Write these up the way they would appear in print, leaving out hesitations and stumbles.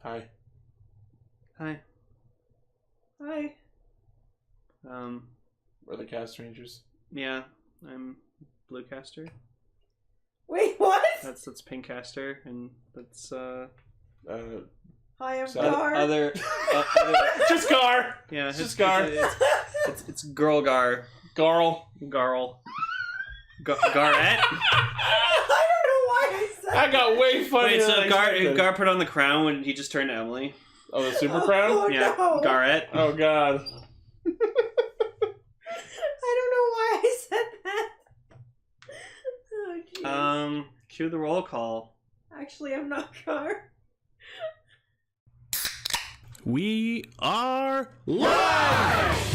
Hi. Hi. Hi. We're the Castrangers. Yeah, I'm Bluecaster. Wait, what? That's Pinkcaster, and that's Hi, I'm So- Gar. other Just Gar! yeah, It's just Gar. It's Girl-Gar. Garl. Garl. Garrett? I don't know why I said I got way funnier Wait, than so I expected. Gar put on the crown when he just turned to Emily? Oh, the Super Crown? Oh, Yeah, no. Garrett. Oh, God. I don't know why I said that. Oh, geez. Cue the roll call. Actually, I'm not Gar. We are live!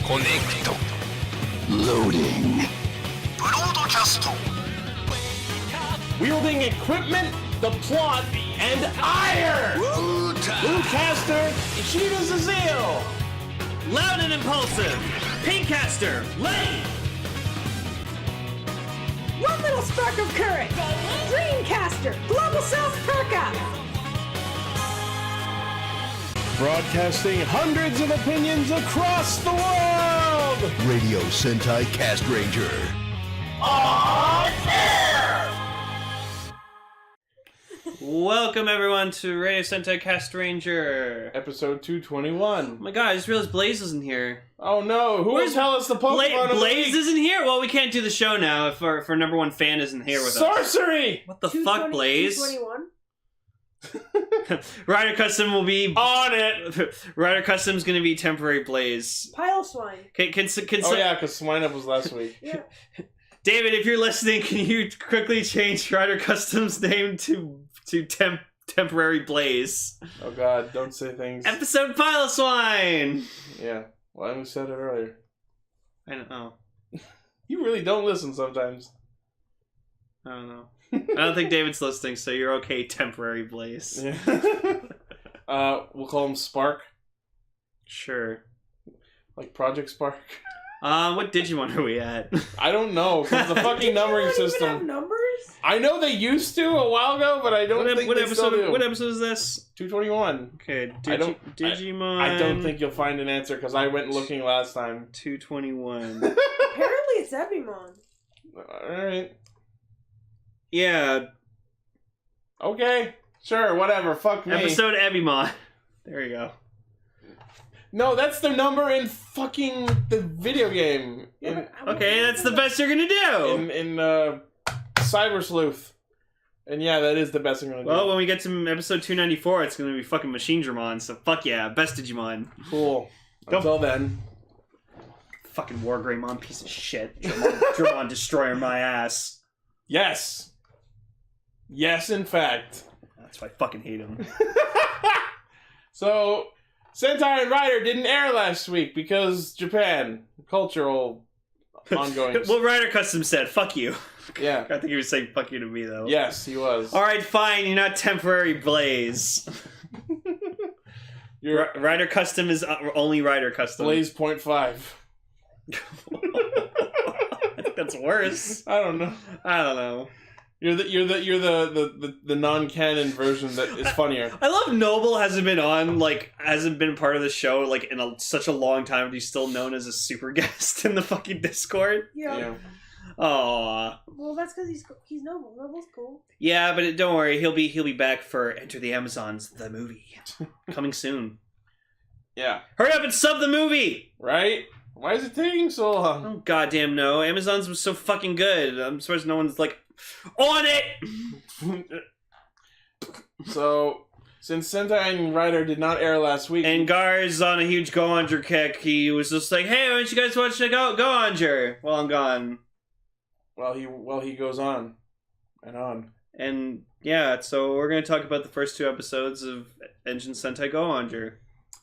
Connect. Loading. Broadcast. Wielding equipment, the plot, and ire! Bluecaster, Ichi's Azil! Loud and impulsive. Pinkcaster. Lane. One little spark of courage. Dreamcaster. Global South Perka. Broadcasting hundreds of opinions across the world! Radio Sentai Castranger. Welcome everyone to Radio Sentai Castranger. Episode 221. Oh my god, I just realized Blaze isn't here. Oh no, who will Where's tell us the Pokemon of the Blaze week? isn't here? Well, we can't do the show now if our number one fan isn't here with us. Sorcery! What the fuck, Blaze? 221? Rider Custom will be... On it! Rider Custom's gonna be temporary Blaze. Pile swine. Oh yeah, because Swine Up was last week. Yeah. David, if you're listening, can you quickly change Rider Custom's name to temporary Blaze? Oh god, don't say things. Episode Pile of Swine! Yeah, well, I said it earlier. I don't know. You really don't listen sometimes. I don't know. I don't think David's listening, so you're okay, temporary Blaze. Yeah. We'll call him Spark. Sure. Like Project Spark. What Digimon are we at? I don't know, because the fucking numbering Digimon even have system. numbers? I know they used to a while ago, but I don't think they still do. What episode is this? 221. Okay, Digimon. I don't think you'll find an answer, because I went looking last time. 221. Apparently it's Ebimon. Alright. Yeah, Okay. Sure, whatever. Fuck me. episode Ebimon. There you go. No, that's the number in fucking the video game. Yeah, but Okay, that's the best you're gonna do. In Cyber Sleuth. And yeah, that is the best I'm gonna do. Well, when we get to episode 294, it's gonna be fucking Machine Dramon, so fuck yeah, best Digimon. Cool. Go. Until then. Fucking Wargreymon, piece of shit. Dramon Destroyer my ass. Yes. Yes, in fact. That's why I fucking hate him. So, Sentai and Rider didn't air last week because Japan. Cultural ongoing. Well, Rider Custom said, fuck you. Yeah. I think he was saying fuck you to me, though. Yes, he was. Alright, fine, you're not temporary Blaze. Rider Custom is only Rider Custom. Blaze 0.5. I think that's worse. I don't know. I don't know. You're the non-canon version that is funnier. I love Noble hasn't been part of the show in such a long time, but he's still known as a super guest in the fucking Discord. Yeah. Aww. Well, that's because he's Noble. Noble's cool. Yeah, but don't worry, he'll be back for Enter the Amazons, the movie, coming soon. Yeah. Hurry up and sub the movie. Right? Why is it taking so long? Oh goddamn no! Amazons was so fucking good. I'm surprised no one's on it. So, since Sentai and Rider did not air last week, And Gar's on a huge Go-Onger kick. He was just like, "Hey, why don't you guys watch the Go-Onger while I'm gone?" well he goes on and on. And yeah, so we're gonna talk about the first two episodes of Engine Sentai Go-Onger.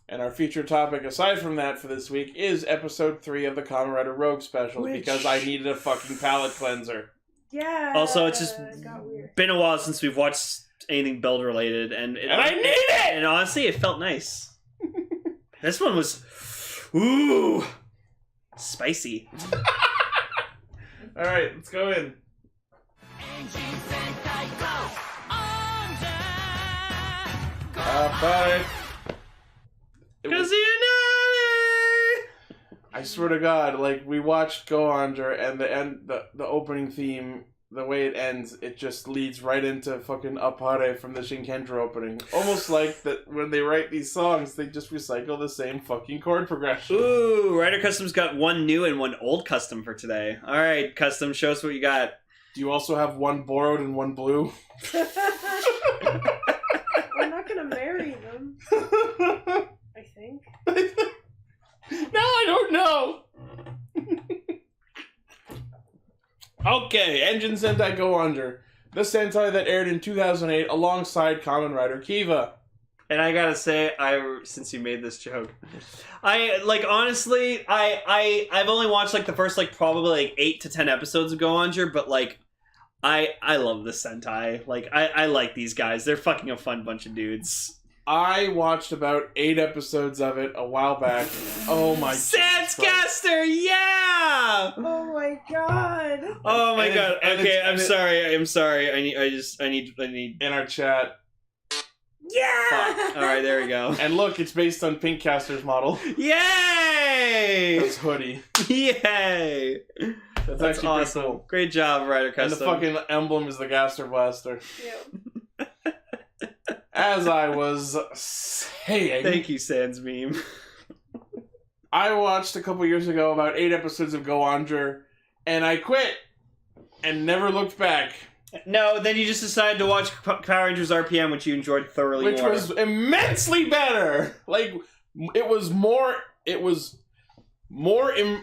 And our featured topic, aside from that, for this week is episode 3 of the Kamen Rider Rogue special, because I needed a fucking palate cleanser. Yeah. Also, it's just got weird. been a while since we've watched anything build related, and I need it! And honestly, it felt nice. This one was, ooh, spicy. Alright, let's go in. Engine Sentai. Apare. Cause you know I swear to God, like, we watched Go-Onger, and the opening theme, the way it ends, it just leads right into fucking Apare from the Shinkentra opening. Almost like that when they write these songs, they just recycle the same fucking chord progression. Ooh, Rider Custom's got one new and one old custom for today. Alright, Custom, show us what you got. Do you also have one borrowed and one blue? We're not gonna marry them, I think. No, I don't know. Okay, Engine Sentai Go-Onger. The Sentai that aired in 2008 alongside Kamen Rider Kiva. And I gotta say, since you made this joke, honestly, I've only watched, like, the first, like, probably, like, 8 to 10 episodes of Go-Onger, but, like, I love the Sentai. Like, I like these guys. They're fucking a fun bunch of dudes. I watched about 8 episodes of it a while back. Oh my Sandscaster, yeah! Oh my god. Oh my god. Okay, I'm sorry. sorry. I need. In our chat. Yeah! All right, there we go. And look, it's based on Pinkcaster's model. Yay! His hoodie. Yay! That's actually awesome. pretty cool. Great job, Rider Custom. And the fucking emblem is the Gaster Blaster. Yep. As I was saying... Thank you, Sans Meme. I watched a couple years ago about 8 episodes of Go-Onger, and I quit, and never looked back. No, then you just decided to watch Power Rangers RPM, which you enjoyed thoroughly Which was immensely better! Like, it was more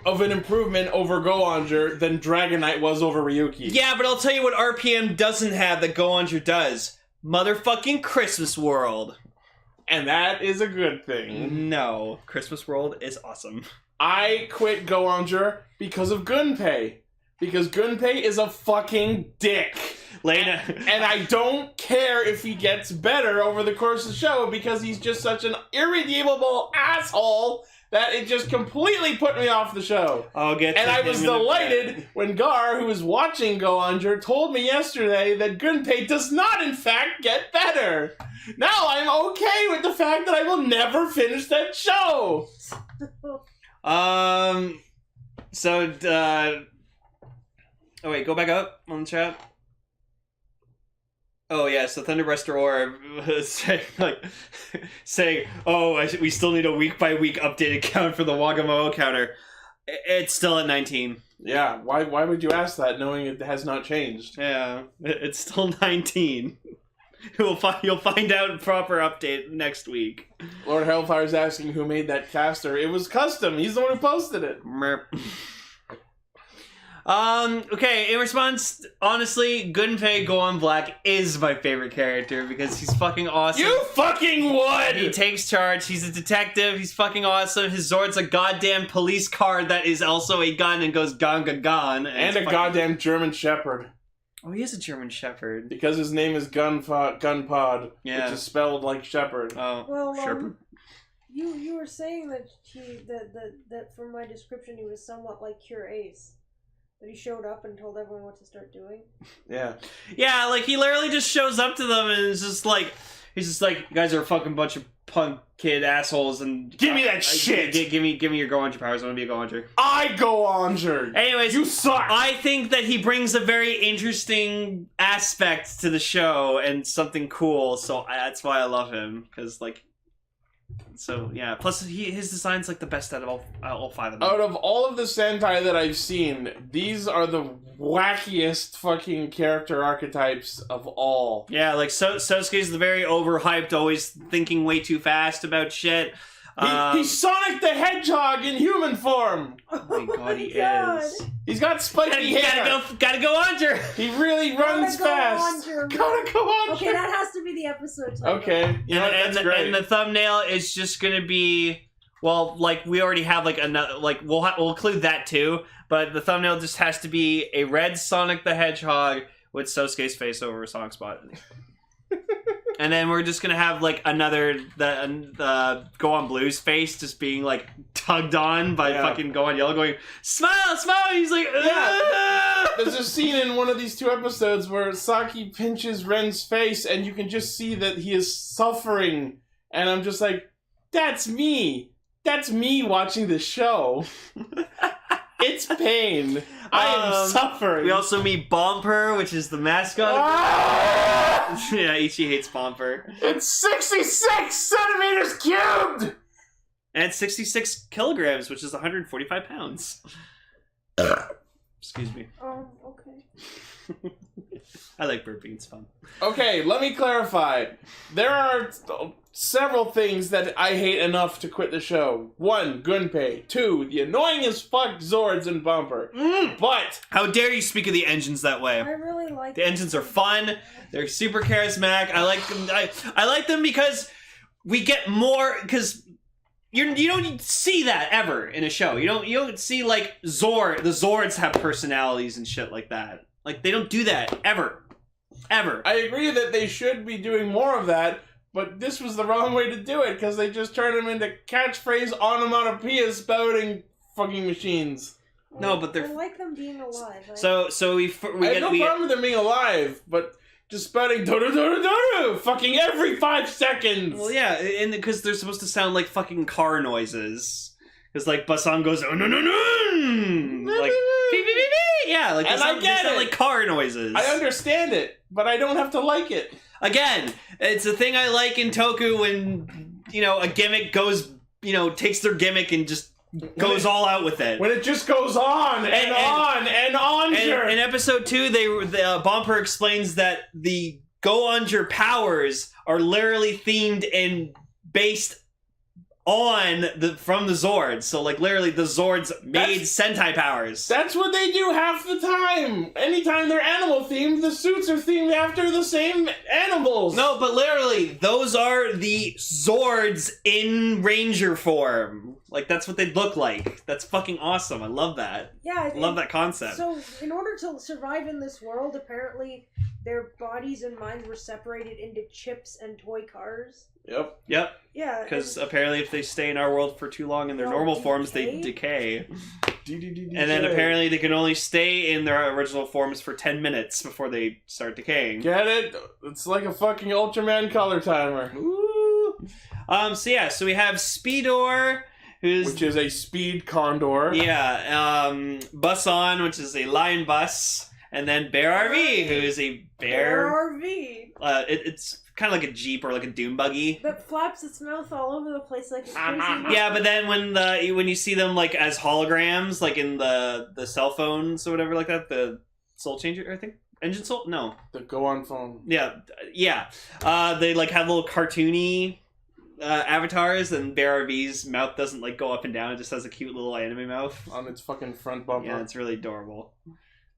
of an improvement over Go-Onger than Dragonite was over Ryuki. Yeah, but I'll tell you what RPM doesn't have that Go-Onger does. Motherfucking Christmas World. And that is a good thing. No. Christmas World is awesome. I quit Go-Onger because of Gunpei. Because Gunpei is a fucking dick. Lena. And I don't care if he gets better over the course of the show because he's just such an irredeemable asshole that it just completely put me off the show. I'll get to And I him was in a delighted bit. when Gar, who was watching Go-Onger, told me yesterday that Gunpei does not, in fact, get better. Now I'm okay with the fact that I will never finish that show. Oh wait, go back up on the chat. Oh yeah, so Thunderbreast Roar was saying, we still need a week by week updated count for the Wagamoo counter. It's still at 19. Yeah, why would you ask that knowing it has not changed? Yeah, it's still 19. You'll find out proper update next week. Lord Hellfire's asking who made that caster. It was custom. He's the one who posted it. Merp. Okay, in response, honestly, Gunpei Go on Black is my favorite character because he's fucking awesome. You fucking would! He takes charge, he's a detective, he's fucking awesome, his Zord's a goddamn police car that is also a gun and goes gone. And a goddamn German Shepherd. Oh, he is a German Shepherd. Because his name is Gunpod, yeah. which is spelled like Shepherd. Oh, well, Shepherd. You were saying that that from my description he was somewhat like Cure Ace. That he showed up and told everyone what to start doing. Yeah. Yeah, like he literally just shows up to them and is just like, he's just like, you guys are a fucking bunch of punk kid assholes and give me that shit. Give me your Go-Onger powers. I want to be a Go-Onger. I Go-Onger. Anyways, you suck. I think that he brings a very interesting aspect to the show and something cool. So that's why I love him because like. So yeah, plus his design's like the best out of all 5 of them. Out of all of the Sentai that I've seen, these are the wackiest fucking character archetypes of all. Yeah, like Sosuke's the very overhyped, always thinking way too fast about shit. He's Sonic the Hedgehog in human form. Oh my god, he God. is. He's got spiky hair. Gotta go Onger. He really runs fast. Gotta go Onger. Okay, that has to be the episode title. Okay, you know what? That's great. And the thumbnail is just gonna be, well, like we already have like another, like we'll include that too. But the thumbnail just has to be a red Sonic the Hedgehog with Sosuke's face over a Sonic spot. And then we're just gonna have like another the Go on Blue's face just being like tugged on by fucking Go on Yellow going smile. And he's like There's a scene in one of these 2 episodes where Saki pinches Ren's face and you can just see that he is suffering And I'm just like, that's me. That's me watching the show. It's pain. I am suffering. We also meet Bomper, which is the mascot. Yeah, Ichi hates Bomper. It's 66 centimeters cubed! And 66 kilograms, which is 145 pounds. Excuse me. Okay. I like burping, it's fun. Okay, let me clarify. There are several things that I hate enough to quit the show. 1, Gunpei. 2, the annoying as fuck Zords and Bumper. But How dare you speak of the engines that way? I really like The engines are fun. They're super charismatic. I like them. I like them because we get more. Because you don't see that ever in a show. You don't see like Zord. The Zords have personalities and shit like that. Like they don't do that ever. I agree that they should be doing more of that. But this was the wrong way to do it because they just turned them into catchphrase onomatopoeia spouting fucking machines. No, but they're I like them being alive. so we I have no problem with them being alive, but just spouting do do do do fucking every 5 seconds. Well, yeah, and because they're supposed to sound like fucking car noises. Because like Basan goes oh no no no like beep, beep, beep, beep. Yeah, like And I get they sound it. like car noises. I understand it, but I don't have to like it. Again, it's a thing I like in Toku when, a gimmick goes, takes their gimmick and just goes all out with it. When it just goes on and on and on. And in episode 2, Bomper explains that the Go-Onger powers are literally themed and based on from the Zords. So like literally the Zords made Sentai powers. That's what they do half the time. Anytime they're animal themed, the suits are themed after the same animals. No, but literally, those are the Zords in Ranger form. Like, that's what they'd look like. That's fucking awesome. I love that. Yeah, I love that concept. So, in order to survive in this world, apparently their bodies and minds were separated into chips and toy cars. Yep. Yep. Yeah. Because apparently if they stay in our world for too long in their They'll normal forms, they decay? decay. And then apparently they can only stay in their original forms for 10 minutes before they start decaying. Get it? It's like a fucking Ultraman color timer. Ooh. So we have Speedor, Which is a speed condor. Yeah, Buson, which is a lion bus, and then Bear RV, who is a bear. RV. It's kind of like a Jeep or like a dune buggy. That flaps its mouth all over the place like it's crazy. Yeah, but then when you see them like as holograms, like in the cell phones or whatever like that, the Soul Changer, I think. Engine Soul? No. The Go-On phone. Yeah. They like have little cartoony avatars, and Bear RV's mouth doesn't like go up and down. It just has a cute little anime mouth On its fucking front bumper. Yeah, it's really adorable.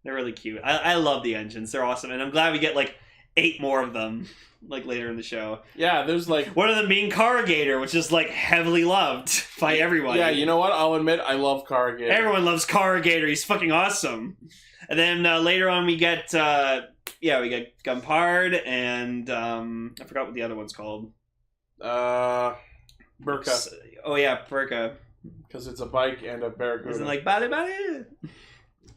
They're really cute. I love the engines. They're awesome, and I'm glad we get like 8 more of them like later in the show. Yeah, there's like One of them being Corrugator, which is like heavily loved by everyone. Yeah, you know what? I'll admit I love Corrugator. Everyone loves Corrugator. He's fucking awesome. And then later on we get Gumpard and I forgot what the other one's called. Burka. Oh yeah, Burka. Because it's a bike and a barracuda. Isn't like bale bale?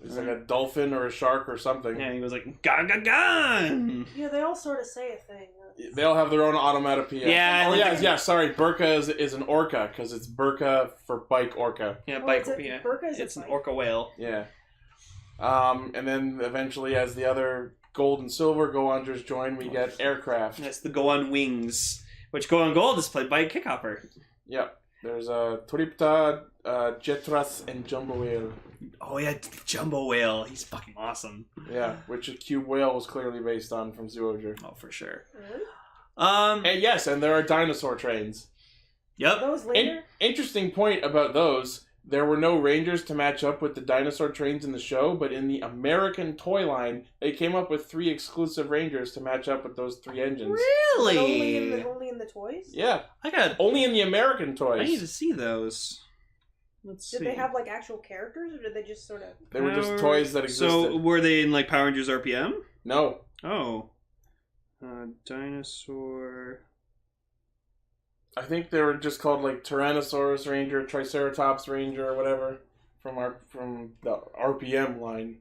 It's like a dolphin or a shark or something. Yeah, he was like ga ga ga. Yeah, they all sort of say a thing. They all have their own onomatopoeia. Yeah, Oh and yeah. Sorry, Burka is an orca because it's Burka for bike orca. Yeah, Oh, bike. it's a- Yeah, Burka is a it's an bike. orca whale. Yeah. And then eventually, as the other gold and silver Go-Ongers join, we get aircraft. That's the Go on Wings, which Go on Gold is played by Kickhopper. Yep. There's Tripta, Jetras, and Jumbo Whale. Oh yeah, Jumbo Whale. He's fucking awesome. Yeah, which a Cube Whale was clearly based on from Zoojer. Oh, for sure. Really? And yes, and there are dinosaur trains. Yep. Those later? Interesting point about those. There were no Rangers to match up with the dinosaur trains in the show, but in the American toy line, they came up with 3 exclusive Rangers to match up with those 3 engines. Really? But only in the toys? Yeah, I got. only in the American toys. I need to see those. Let's Did see. they have like actual characters, or did they just sort of? They were just toys that existed. So were they in like Power Rangers RPM? No. Oh. Dinosaur. I think they were just called like Tyrannosaurus Ranger, Triceratops Ranger, or whatever from the RPM line.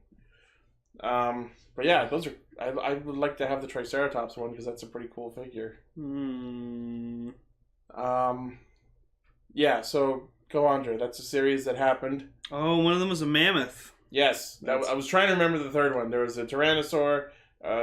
But yeah, those are. I would like to have the Triceratops one because that's a pretty cool figure. Yeah, so Go-Onger, that's a series that happened. Oh, one of them was a mammoth. Yes, I was trying to remember the third one. There was a Tyrannosaur,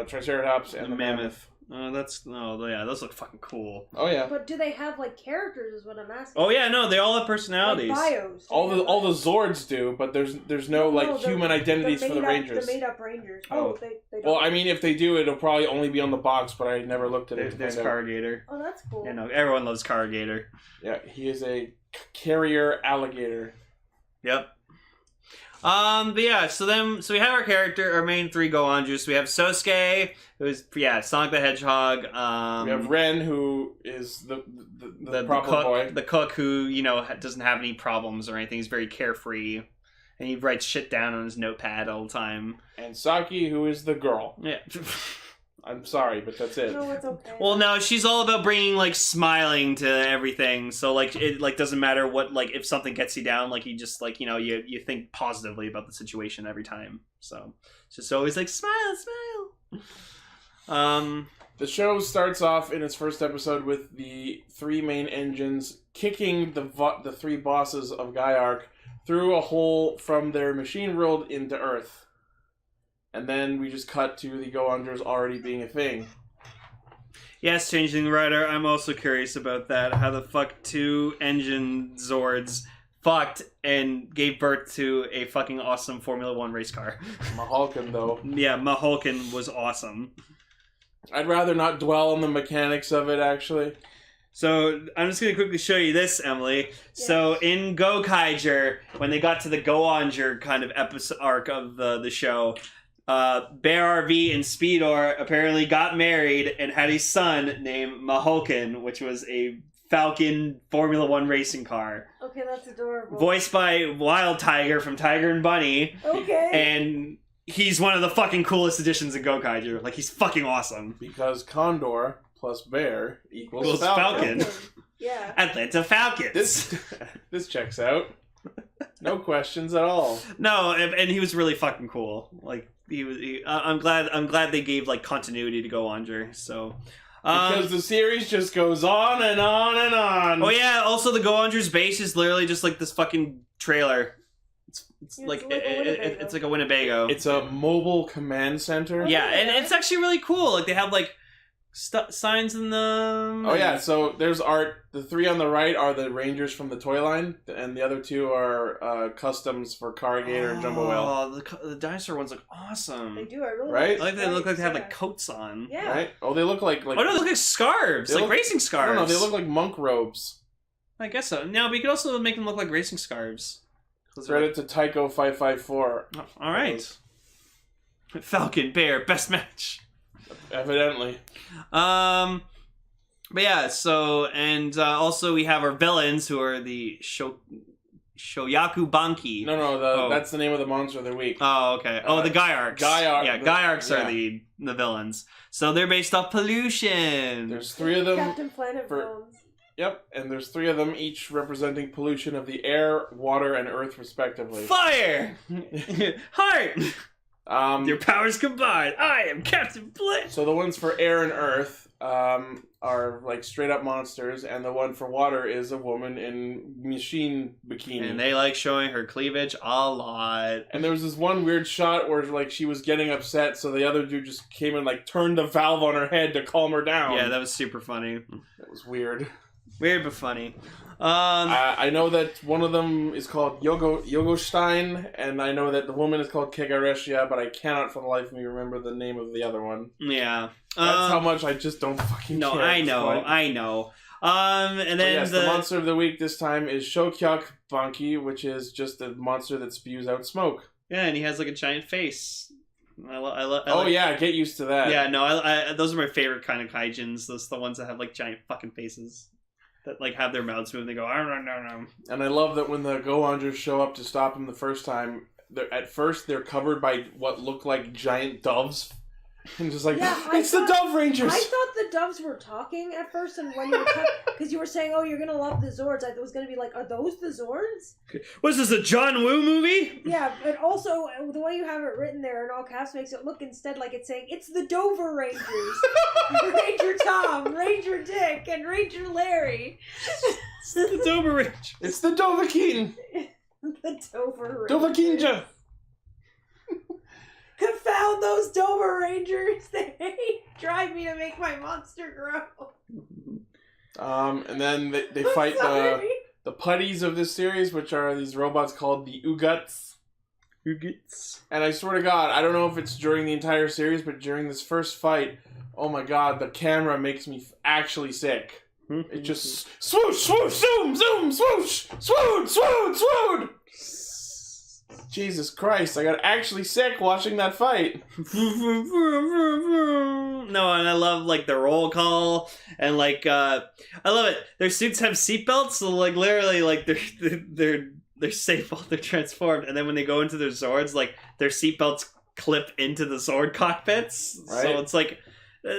Triceratops, and the mammoth. Oh, those look fucking cool. Oh yeah. But do they have like characters? Is what I'm asking. Oh yeah, no, they all have personalities. Like bios. All the Zords do, but there's no human identities for the Rangers. The made up Rangers. Oh. They don't. Well, I mean, if they do, it'll probably only be on the box, but I never looked at it. There's Cargator. Oh, that's cool. You know, everyone loves Cargator. Yeah, he is a carrier alligator. Yep. But yeah, so we have our main three Go-Ongers. We have Sosuke, who's Sonic the Hedgehog. We have Ren, who is the proper cook, boy. the cook who doesn't have any problems or anything. He's very carefree, and he writes shit down on his notepad all the time. And Saki, who is the girl. Yeah. I'm sorry, but that's it. No, it's okay. Well, no, she's all about bringing smiling to everything. So it doesn't matter what if something gets you down, you just you think positively about the situation every time. So it's just always smile. The show starts off in its first episode with the three main engines kicking the three bosses of Gaiark through a hole from their machine world into Earth. And then we just cut to the Go-Ongers already being a thing. Yes, Changing Rider, I'm also curious about that. How the fuck two engine Zords fucked and gave birth to a fucking awesome Formula 1 race car. Mahulkin, though. Yeah, Mahulkin was awesome. I'd rather not dwell on the mechanics of it, actually. So, I'm just going to quickly show you this, Emily. Yes. So, in Go-Kaiger, when they got to the Go-Onger kind of episode arc of the show, Bear RV and Speedor apparently got married and had a son named Mahulkin, which was a Falcon Formula 1 racing car. Okay, that's adorable. Voiced by Wild Tiger from Tiger and Bunny. Okay. And he's one of the fucking coolest additions in Go-Kaiger. He's fucking awesome. Because Condor plus Bear equals Equals Falcon. Yeah. Atlanta Falcons. This checks out. No questions at all. No, and he was really fucking cool. I'm glad they gave continuity to Go-Onger. So because the series just goes on and on and on. Oh yeah, also the Go-Onger's base is literally just this fucking trailer. It's like a Winnebago. It's a mobile command center. Yeah, and it's actually really cool. They have signs in them. Oh yeah, so there's art. The three on the right are the Rangers from the toy line, and the other two are customs for Cargator and Jumbo Whale. Oh, the dinosaur ones look awesome. They do. I really Right? They look like they have coats on. Yeah. Right? Oh, they look like oh no, they look like scarves, racing scarves. No, they look like monk robes. I guess so. No, but you could also make them look like racing scarves. Credit to Tycho 554. All right. Falcon Bear best match. Evidently. But yeah, so and also we have our villains who are the Shoyaku Banki. No, that's the name of the monster of the week. Oh, okay. The Gaiarks. Gaiarks are the villains. So they're based off pollution. There's three of them. Captain Planet villains. Yep, and there's three of them, each representing pollution of the air, water, and earth, respectively. Fire! Heart! Your powers combined. I am Captain Planet. So the ones for air and earth are straight up monsters, and the one for water is a woman in machine bikini. And they like showing her cleavage a lot. And there was this one weird shot where she was getting upset, so the other dude just came and turned the valve on her head to calm her down. Yeah, that was super funny. That was weird. Weird but funny. I know that one of them is called Yogostein, and I know that the woman is called Kegaresha, but I cannot for the life of me remember the name of the other one. Yeah. That's how much I just don't fucking care. No, I know. And then the monster of the week this time is Shokyuk Banki, which is just a monster that spews out smoke. Yeah, and he has a giant face. Yeah, get used to that. Yeah, no, those are my favorite kind of kaijins. Those are the ones that have giant fucking faces. That have their mouths move and they go, no. And I love that when the Go-Ongers show up to stop him the first time, they're covered by what look like giant doves. And just like, Yeah, it's the Dove Rangers! I thought the doves were talking at first, and when you were because you were saying, "Oh, you're gonna love the Zords," I thought it was gonna be like, "Are those the Zords?" Was this a John Woo movie? Yeah, but also the way you have it written there in all caps makes it look instead like it's saying it's the Dover Rangers, Ranger Tom, Ranger Dick, and Ranger Larry. It's the Dover Rangers. It's the Dovahkiin! The Dover Rangers. Dovahkiinja! Confound those Dover Rangers! They drive me to make my monster grow. And then they fight the putties of this series, which are these robots called the Uguts. And I swear to God, I don't know if it's during the entire series, but during this first fight, oh my God, the camera makes me actually sick. It just swoosh, swoosh, zoom, zoom, swoosh, swoon, swoon, swoon. Jesus Christ, I got actually sick watching that fight. No, and I love like the roll call and like I love it. Their suits have seatbelts, so like literally like they're safe while they're transformed, and then when they go into their Zords, like their seatbelts clip into the Zord cockpits. Right. So it's like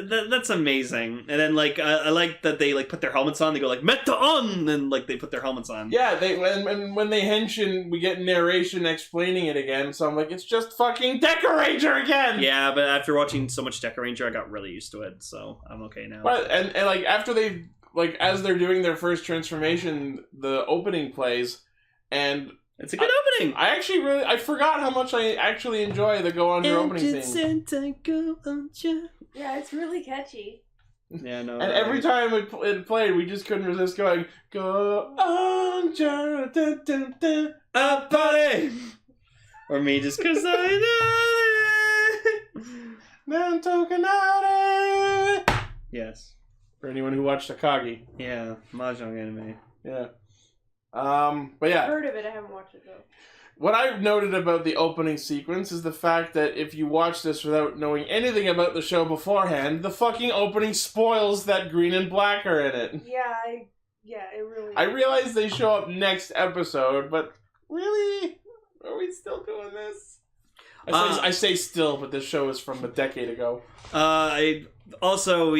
that's amazing. And then like I like that they like put their helmets on. They go like Meta on, and like they put their helmets on. Yeah, and when they henshin, we get narration explaining it again. So I'm like, it's just fucking Deca Ranger again. Yeah, but after watching so much Deca Ranger, I got really used to it. So I'm okay now. But and like after they like as they're doing their first transformation, the opening plays, and it's a good opening. I forgot how much I actually enjoy the Go-Onger opening theme. Sentai Go-Onger. Yeah, it's really catchy. Yeah, no. And every time it played, we just couldn't resist going, Go-Onger, dun, dun, dun, a party! Or me just cause I know it. Nan Tokunare. Yes. For anyone who watched Akagi. Yeah, Mahjong anime. Yeah. But yeah. I've heard of it, I haven't watched it though. What I've noted about the opening sequence is the fact that if you watch this without knowing anything about the show beforehand, the fucking opening spoils that green and black are in it. Yeah, it really I realize they show up next episode, but really? Are we still doing this? I say still, but this show is from a decade ago. We also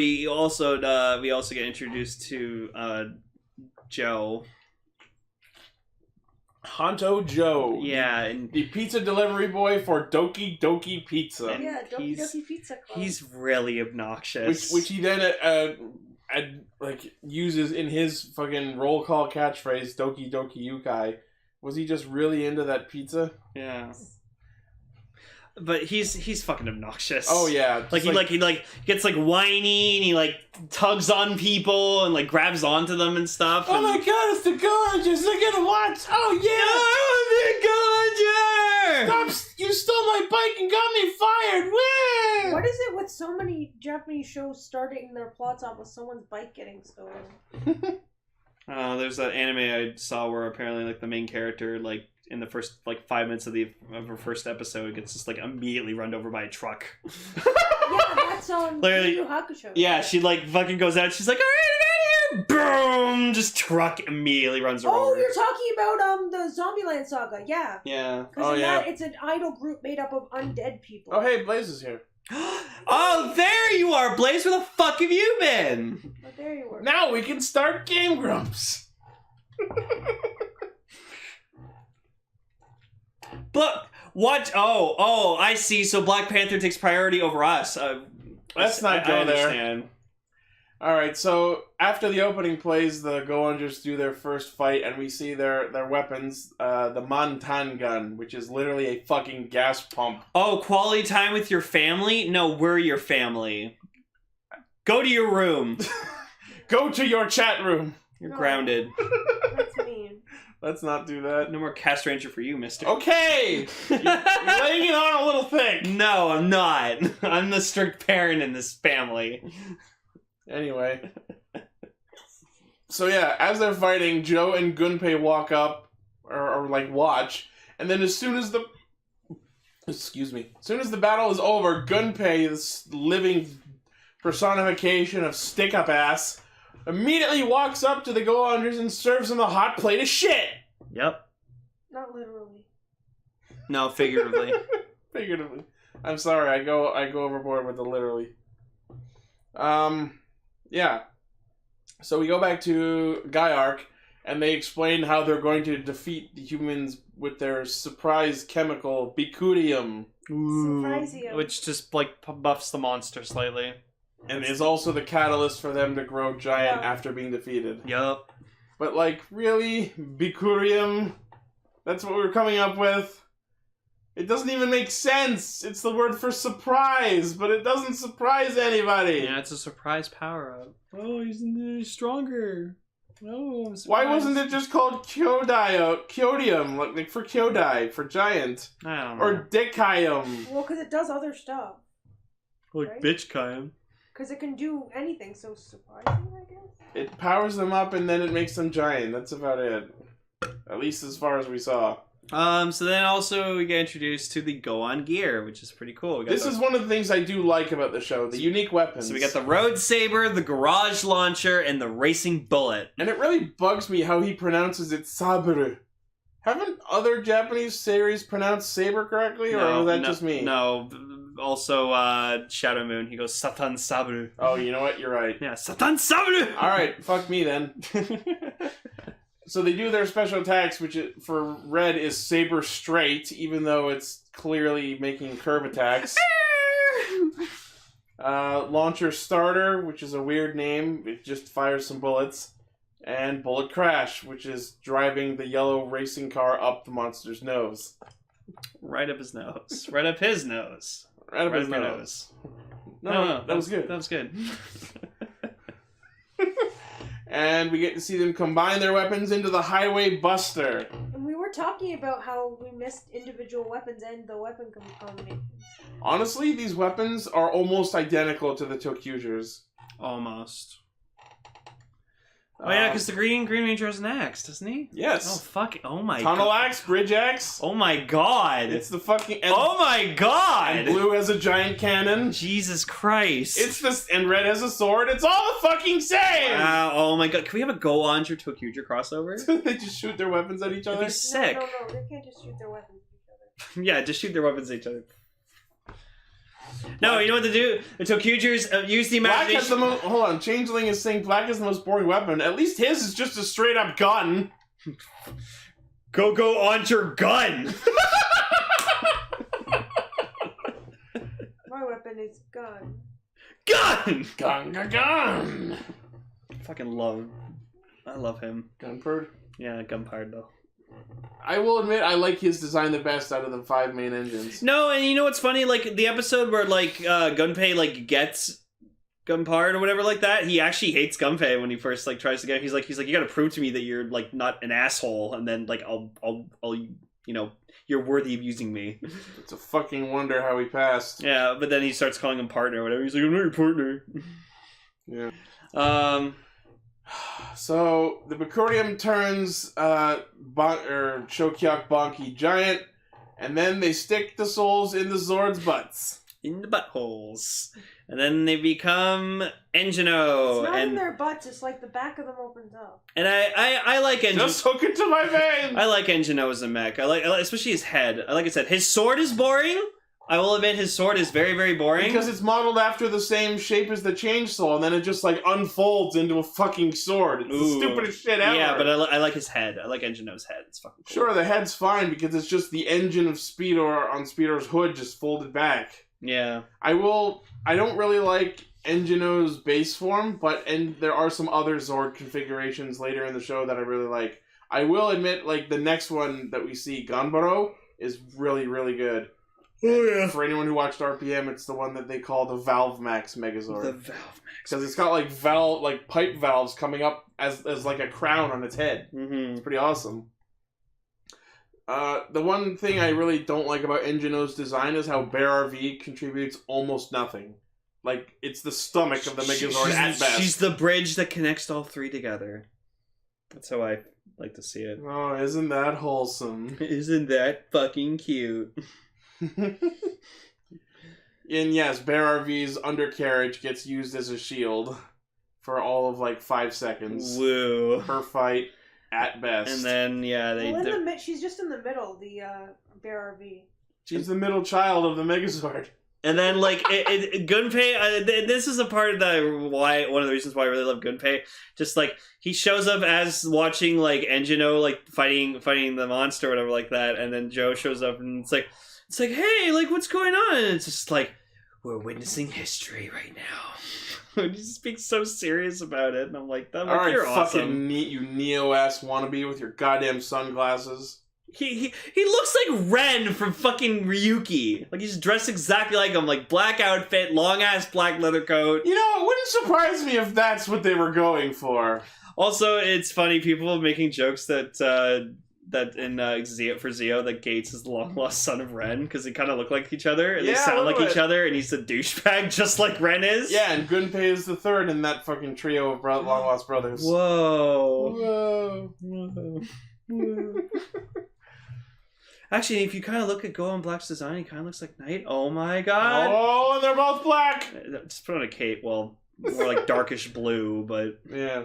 get introduced to Joe. Honto Joe. Yeah, and the pizza delivery boy for Doki Doki Pizza. Yeah, Doki Doki Pizza Club. He's really obnoxious. Which he then like uses in his fucking roll call catchphrase, Doki Doki Yukai. Was he just really into that pizza? Yeah. But he's fucking obnoxious. Oh yeah, like he gets like whiny and he like tugs on people and like grabs onto them and stuff. Oh my God, it's the Go-Ongers! Look at watch! Oh yeah! Oh, the Go-Onger! Stop! You stole my bike and got me fired! Where? What is it with so many Japanese shows starting their plots off with someone's bike getting stolen? There's that anime I saw where apparently like the main character like in the first like 5 minutes of her first episode gets just like immediately run over by a truck. Yeah, that's on Yu Yu Hakusho. Yeah, she like fucking goes out. She's like, "All right, I'm out of here!" Boom! Just truck immediately runs her over. Oh, you're talking about the Zombieland saga, yeah. Yeah. Oh yeah. It's an idol group made up of undead people. Oh hey, Blaze is here. Oh, there you are, Blaze. Where the fuck have you been? Oh, there you were. Now we can start Game Grumps. Look, what? Oh, I see. So Black Panther takes priority over us. Let's not go there. Understand. Alright, so after the opening plays, the Go-Ongers do their first fight, and we see their weapons, the Mantan gun, which is literally a fucking gas pump. Oh, quality time with your family? No, we're your family. Go to your room. Go to your chat room. You're grounded. That's mean. Let's not do that. No more Castranger for you, mister. Okay! You're laying it on a little thick. No, I'm not. I'm the strict parent in this family. Anyway. So yeah, as they're fighting, Joe and Gunpei walk up, or like watch, and then as soon as the battle is over, Gunpei, this living personification of stick-up ass, immediately walks up to the Go-Ongers and serves them a hot plate of shit! Yep. Not literally. No, figuratively. Figuratively. I'm sorry, I go overboard with the literally. Yeah. So we go back to Gaiark, and they explain how they're going to defeat the humans with their surprise chemical, Bikurium. Surprise-ium. Which just like buffs the monster slightly. And is also the catalyst for them to grow giant Yeah. after being defeated. Yup. But like, really? Bikurium? That's what we're coming up with? It doesn't even make sense! It's the word for surprise, but it doesn't surprise anybody! Yeah, it's a surprise power-up. Oh, he's stronger. Oh, I'm Why surprised. wasn't it just called Kyodium, like for Kyodai, for giant? I don't know. Or Dekium? Well, because it does other stuff. like right? bitch Kayan. Because it can do anything, so surprising, I guess. It powers them up and then it makes them giant. That's about it. At least as far as we saw. So then also we get introduced to the Go-Onger, which is pretty cool. This is one of the things I do like about the show, the unique weapons. So we got the Road Saber, the Garage Launcher, and the Racing Bullet. And it really bugs me how he pronounces it sabre. Haven't other Japanese series pronounced saber correctly, or was that just me? No, also Shadow Moon, he goes Satan Sabre. Oh, you know what? You're right. Yeah, Satan Sabre! Alright, fuck me then. So they do their special attacks, which for red is saber straight, even though it's clearly making curve attacks. Launcher starter, which is a weird name. It just fires some bullets. And bullet crash, which is driving the yellow racing car up the monster's nose. Right up his nose. Right up his nose. Right up his your nose. No, that was good. That was good. And we get to see them combine their weapons into the Highway Buster. And we were talking about how we missed individual weapons and the weapon combination. Honestly, these weapons are almost identical to the Tokusatsu's. Almost. Oh yeah, because the Green Ranger has an axe, doesn't he? Yes. Oh fuck! Oh my Tunnel god! axe, bridge axe. Oh my god! It's the fucking. And, Oh my god! and blue has a giant cannon. Jesus Christ! It's this, and red has a sword. It's all the fucking same. Wow! Oh my god! Can we have a Go-Onger Tokuger crossover? They just shoot their weapons at each That'd other. be sick. No, they can't just shoot their weapons at each other. Yeah, just shoot their weapons at each other. No, you know what to do? The Tokugers use the Black has imagination. the most. Hold on, Changeling is saying Black is the most boring weapon. At least his is just a straight up gun. Go on your gun! My weapon is gun. Gun! Gun. Fucking love him. I love him. Gunpird. Yeah, Gunpard though. I will admit, I like his design the best out of the 5 main engines. No, and you know what's funny? Like the episode where like Gunpei like gets Gunpard or whatever like that. He actually hates Gunpei when he first like tries to get. He's like you got to prove to me that you're like not an asshole, and then like I'll you know you're worthy of using me. It's a fucking wonder how he passed. Yeah, but then he starts calling him partner or whatever. He's like, I'm not your partner. Yeah. So the Bikurium turns Shokyok Bonky giant, and then they stick the souls in the Zord's butts. in the buttholes, and then they become Engino. It's not in and their butts, it's like the back of them opens up. and I like Engino. Just hook it to my vein! I like Engino as a mech. I like especially his head. Like I said, his sword is boring. I will admit his sword is very, very boring. Because it's modeled after the same shape as the chainsaw, and then it just like unfolds into a fucking sword. It's the Ooh. stupidest shit ever. Yeah, but I like his head. I like Engino's head. It's fucking cool. Sure, the head's fine because it's just the engine of Speedor on Speedor's hood just folded back. Yeah. I don't really like Engino's base form, and there are some other Zord configurations later in the show that I really like. I will admit, like, the next one that we see, Ganbaro, is really, really good. Oh yeah. For anyone who watched RPM, it's the one that they call the Valve Max Megazord. The Valve Max. Because it's got like pipe valves coming up as like a crown on its head. Mm-hmm. It's pretty awesome. The one thing I really don't like about Engino's design is how Bear RV contributes almost nothing. Like, it's the stomach of the Megazord at best. She's the bridge that connects all three together. That's how I like to see it. Oh, isn't that wholesome? Isn't that fucking cute? And yes, Bear RV's undercarriage gets used as a shield for all of like 5 seconds Woo. per fight at best. And then yeah, Well, she's just in the middle, the Bear RV. She's the middle child of the Megazord. And then, like, Gunpei, this is a part of one of the reasons why I really love Gunpei. Just, like, he shows up as watching, like, Engino, like, fighting the monster or whatever like that, and then Joe shows up and it's like, hey, like, what's going on? And it's just like, we're witnessing history right now. He just speaks so serious about it, and I'm like, Alright, you're awesome. fucking you Neo-ass wannabe with your goddamn sunglasses. He looks like Ren from fucking Ryuki. Like, he's dressed exactly like him. Like, black outfit, long-ass black leather coat. You know, it wouldn't surprise me if that's what they were going for. Also, it's funny, people making jokes that in Zeo, for Zeo, that Gates is the long-lost son of Ren, because they kind of look like each other, and they sound like each other, and he's a douchebag just like Ren is. Yeah, and Gunpei is the third in that fucking trio of long-lost brothers. Whoa. Actually, if you kind of look at Go on Black's design, he kind of looks like Knight. Oh my god. Oh, and they're both black! Just put on a cape. Well, more like darkish blue, but... Yeah.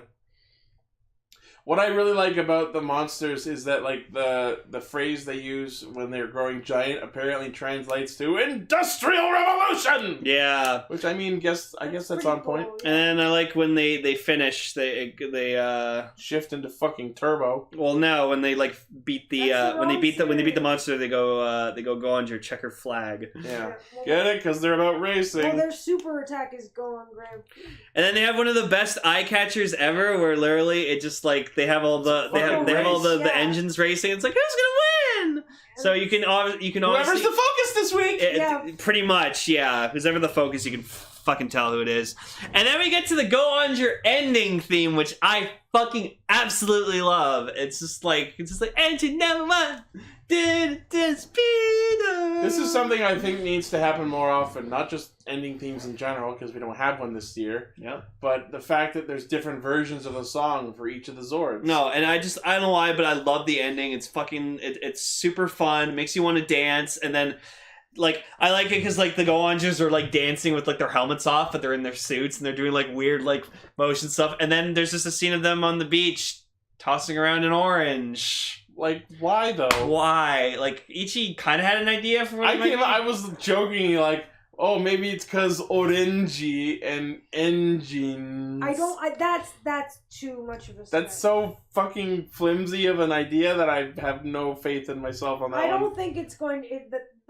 What I really like about the monsters is that, like, the phrase they use when they're growing giant apparently translates to Industrial Revolution! Yeah. Which, I mean, I guess that's on point. Cool, And then I like when they finish, they shift into fucking turbo. well, no, when they like beat the That's the when they wrong beat the series. monster, they go on your checker flag. Yeah. well, Get it? Because they're about racing. well, their super attack is Go-Onger. And then they have one of the best eye catchers ever, where literally it just like they have all the they have all the Yeah. engines racing. It's like, who's gonna win? So you can Whoever's obviously the focus this week! Yeah. pretty much, yeah. Who's ever the focus, you can fucking tell who it is. And then we get to the Go-Onger ending theme, which I fucking absolutely love. It's just like engine number one. This is something I think needs to happen more often, not just ending themes in general, because we don't have one this year, Yep. but the fact that there's different versions of the song for each of the Zords. No, and I don't know why, but I love the ending. It's fucking, it's super fun. Makes you want to dance, and then, like, I like it because, like, the Go-Ongers are, like, dancing with, like, their helmets off, but they're in their suits, and they're doing, like, weird, like, motion stuff, and then there's just a scene of them on the beach tossing around an orange. Like, why though? Why? Like, Ichi kind of had an idea for what I was joking, like, oh, maybe it's because orangey and engines. That's too much of a stretch. That's so fucking flimsy of an idea that I have no faith in myself on that I one. don't think it's going to...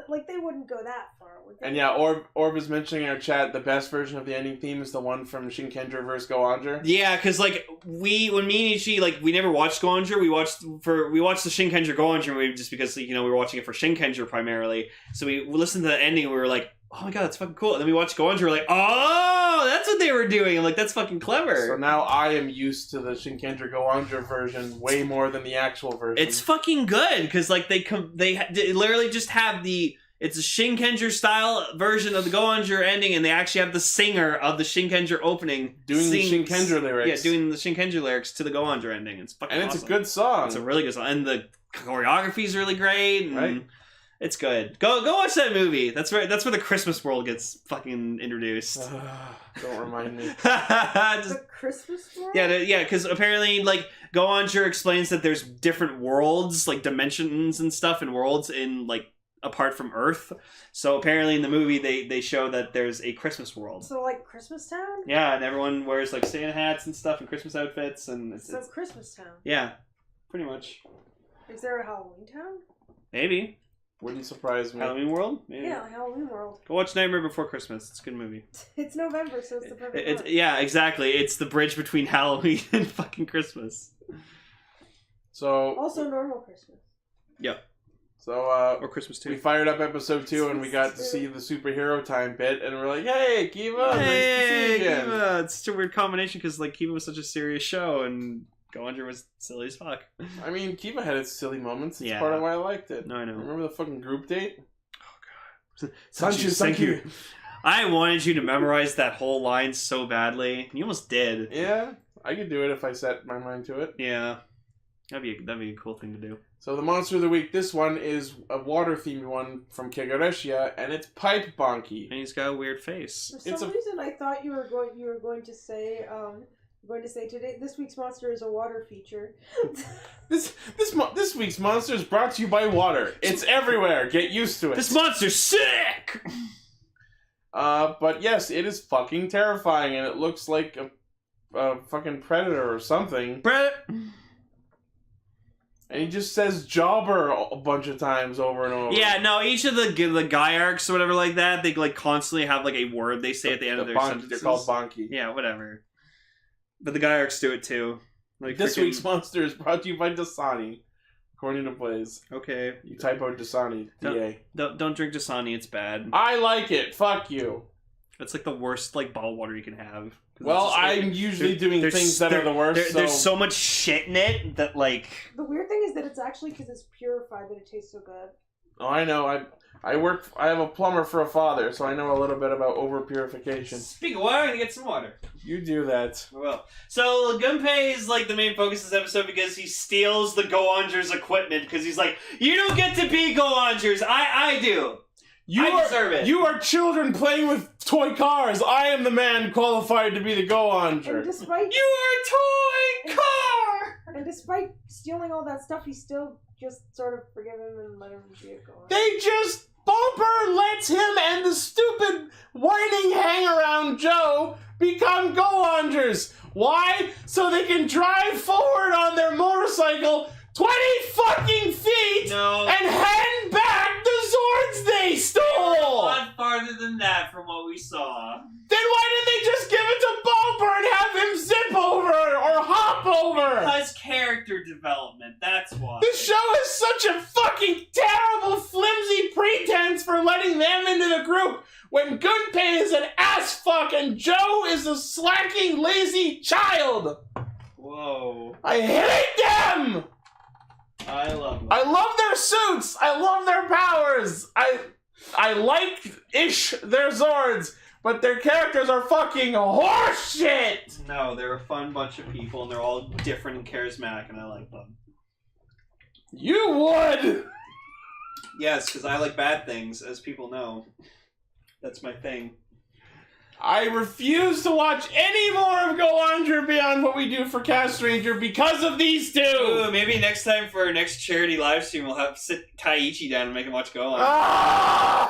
Like, they wouldn't go that far, would they? And yeah, Orb is mentioning in our chat the best version of the ending theme is the one from Shinkenger vs. Go-Onger. Yeah, because like when me and Ichi, like, we never watched Go-Onger. We watched the Shinkenger Go-Onger movie just because, you know, we were watching it for Shinkenger primarily. So we listened to the ending and we were like, oh my god, that's fucking cool. And then we watched Go-Onger, we were like, oh, that's what they were doing. And like, that's fucking clever. So now I am used to the Shinkenger Go-Onger version way more than the actual version. It's fucking good because like they literally just have it's a Shinkenger style version of the Go-Onger ending, and they actually have the singer of the Shinkenger opening doing the Shinkenger lyrics. Yeah, doing the Shinkenger lyrics to the Go-Onger ending. It's fucking and it's awesome. a good song. It's a really good song, and the choreography is really great. And Right. It's good. Go watch that movie. That's where the Christmas world gets fucking introduced. Don't remind me. Just, The Christmas one? yeah, because apparently, like, Go-Onger explains that there's different worlds, like dimensions and stuff, and worlds in like apart from Earth. So apparently in the movie they show that there's a Christmas world. So, like, Christmas Town? Yeah, and everyone wears like Santa hats and stuff and Christmas outfits, and it's Christmas Town. yeah, pretty much. Is there a Halloween Town? Maybe Wouldn't surprise me. Halloween World. Maybe. Yeah, Halloween World. Go watch Nightmare Before Christmas. It's a good movie. It's November, so it's the perfect month. Yeah, exactly. It's the bridge between Halloween and fucking Christmas. So Also normal Christmas. Yep. So Or Christmas too. we fired up episode 2 and we got to see the superhero time bit, and we're like, "Hey, Kiva, nice to see you again." Kiva. It's such a weird combination because like Kiva was such a serious show and Go-Onger was silly as fuck. I mean, Kiva had its silly moments. It's Yeah. part of why I liked it. No, I know. Remember the fucking group date? Sanju, thank you. I wanted you to memorize that whole line so badly. You almost did. Yeah, I could do it if I set my mind to it. Yeah. That'd be a cool thing to do. So the monster of the week, this one is a water-themed one from Kegaresha, and it's Pipe Bonky. And he's got a weird face. For It's some a- reason, I thought you were going to say I'm going to say this week's monster is a water feature. This week's monster is brought to you by water. It's everywhere. Get used to it. This monster's sick! But yes, it is fucking terrifying, and it looks like a fucking predator or something. And he just says jobber a bunch of times over and over. Yeah, no, each of the guy arcs or whatever like that, they like constantly have like a word they say at the end of their sentences. They're called bonky. Yeah, whatever. But the guy arcs do it too. Like this week's monster is brought to you by Dasani, according to Blaze. Okay. You type out Dasani, D-A. Don't drink Dasani, it's bad. I like it. Fuck you. It's like the worst like bottled water you can have. Well, I'm usually doing things that are the worst. There's so much shit in it that like. The weird thing is that it's actually because it's purified that it tastes so good. Oh, I know. I have a plumber for a father, so I know a little bit about over purification. Speaking of water, I'm gonna get some water. You do that. Well, so Gunpei is like the main focus of this episode because he steals the Go-Onger's equipment because he's like, you don't get to be Go-Ongers, I do. I deserve it. You are children playing with toy cars. I am the man qualified to be the Go-Onger. And despite You are a toy car! And despite stealing all that stuff, he still just sort of forgive him and let him be a Go-Onger. They just... Bumper lets him and the stupid whining hang-around Joe become Go-Ongers. Why? So they can drive forward on their motorcycle 20 fucking feet and hand back the Zords they stole! A lot farther than that from what we saw. Then why didn't they just give it to Bumper and have him zip over or hop over? Because character development, that's why. The show is such a fucking terrible, flimsy pretense for letting them into the group when Gunpei is an ass fuck and Joe is a slacking, lazy child! Whoa. I hate them! I love them. I love their suits! I love their powers! I like-ish their Zords, but their characters are fucking horseshit! No, they're a fun bunch of people, and they're all different and charismatic, and I like them. You would! Yes, because I like bad things, as people know. That's my thing. I refuse to watch any more of Go-Onger beyond what we do for Castranger because of these two! Ooh, maybe next time for our next charity live stream, we'll have tie Ichi down and make him watch Go-Onger.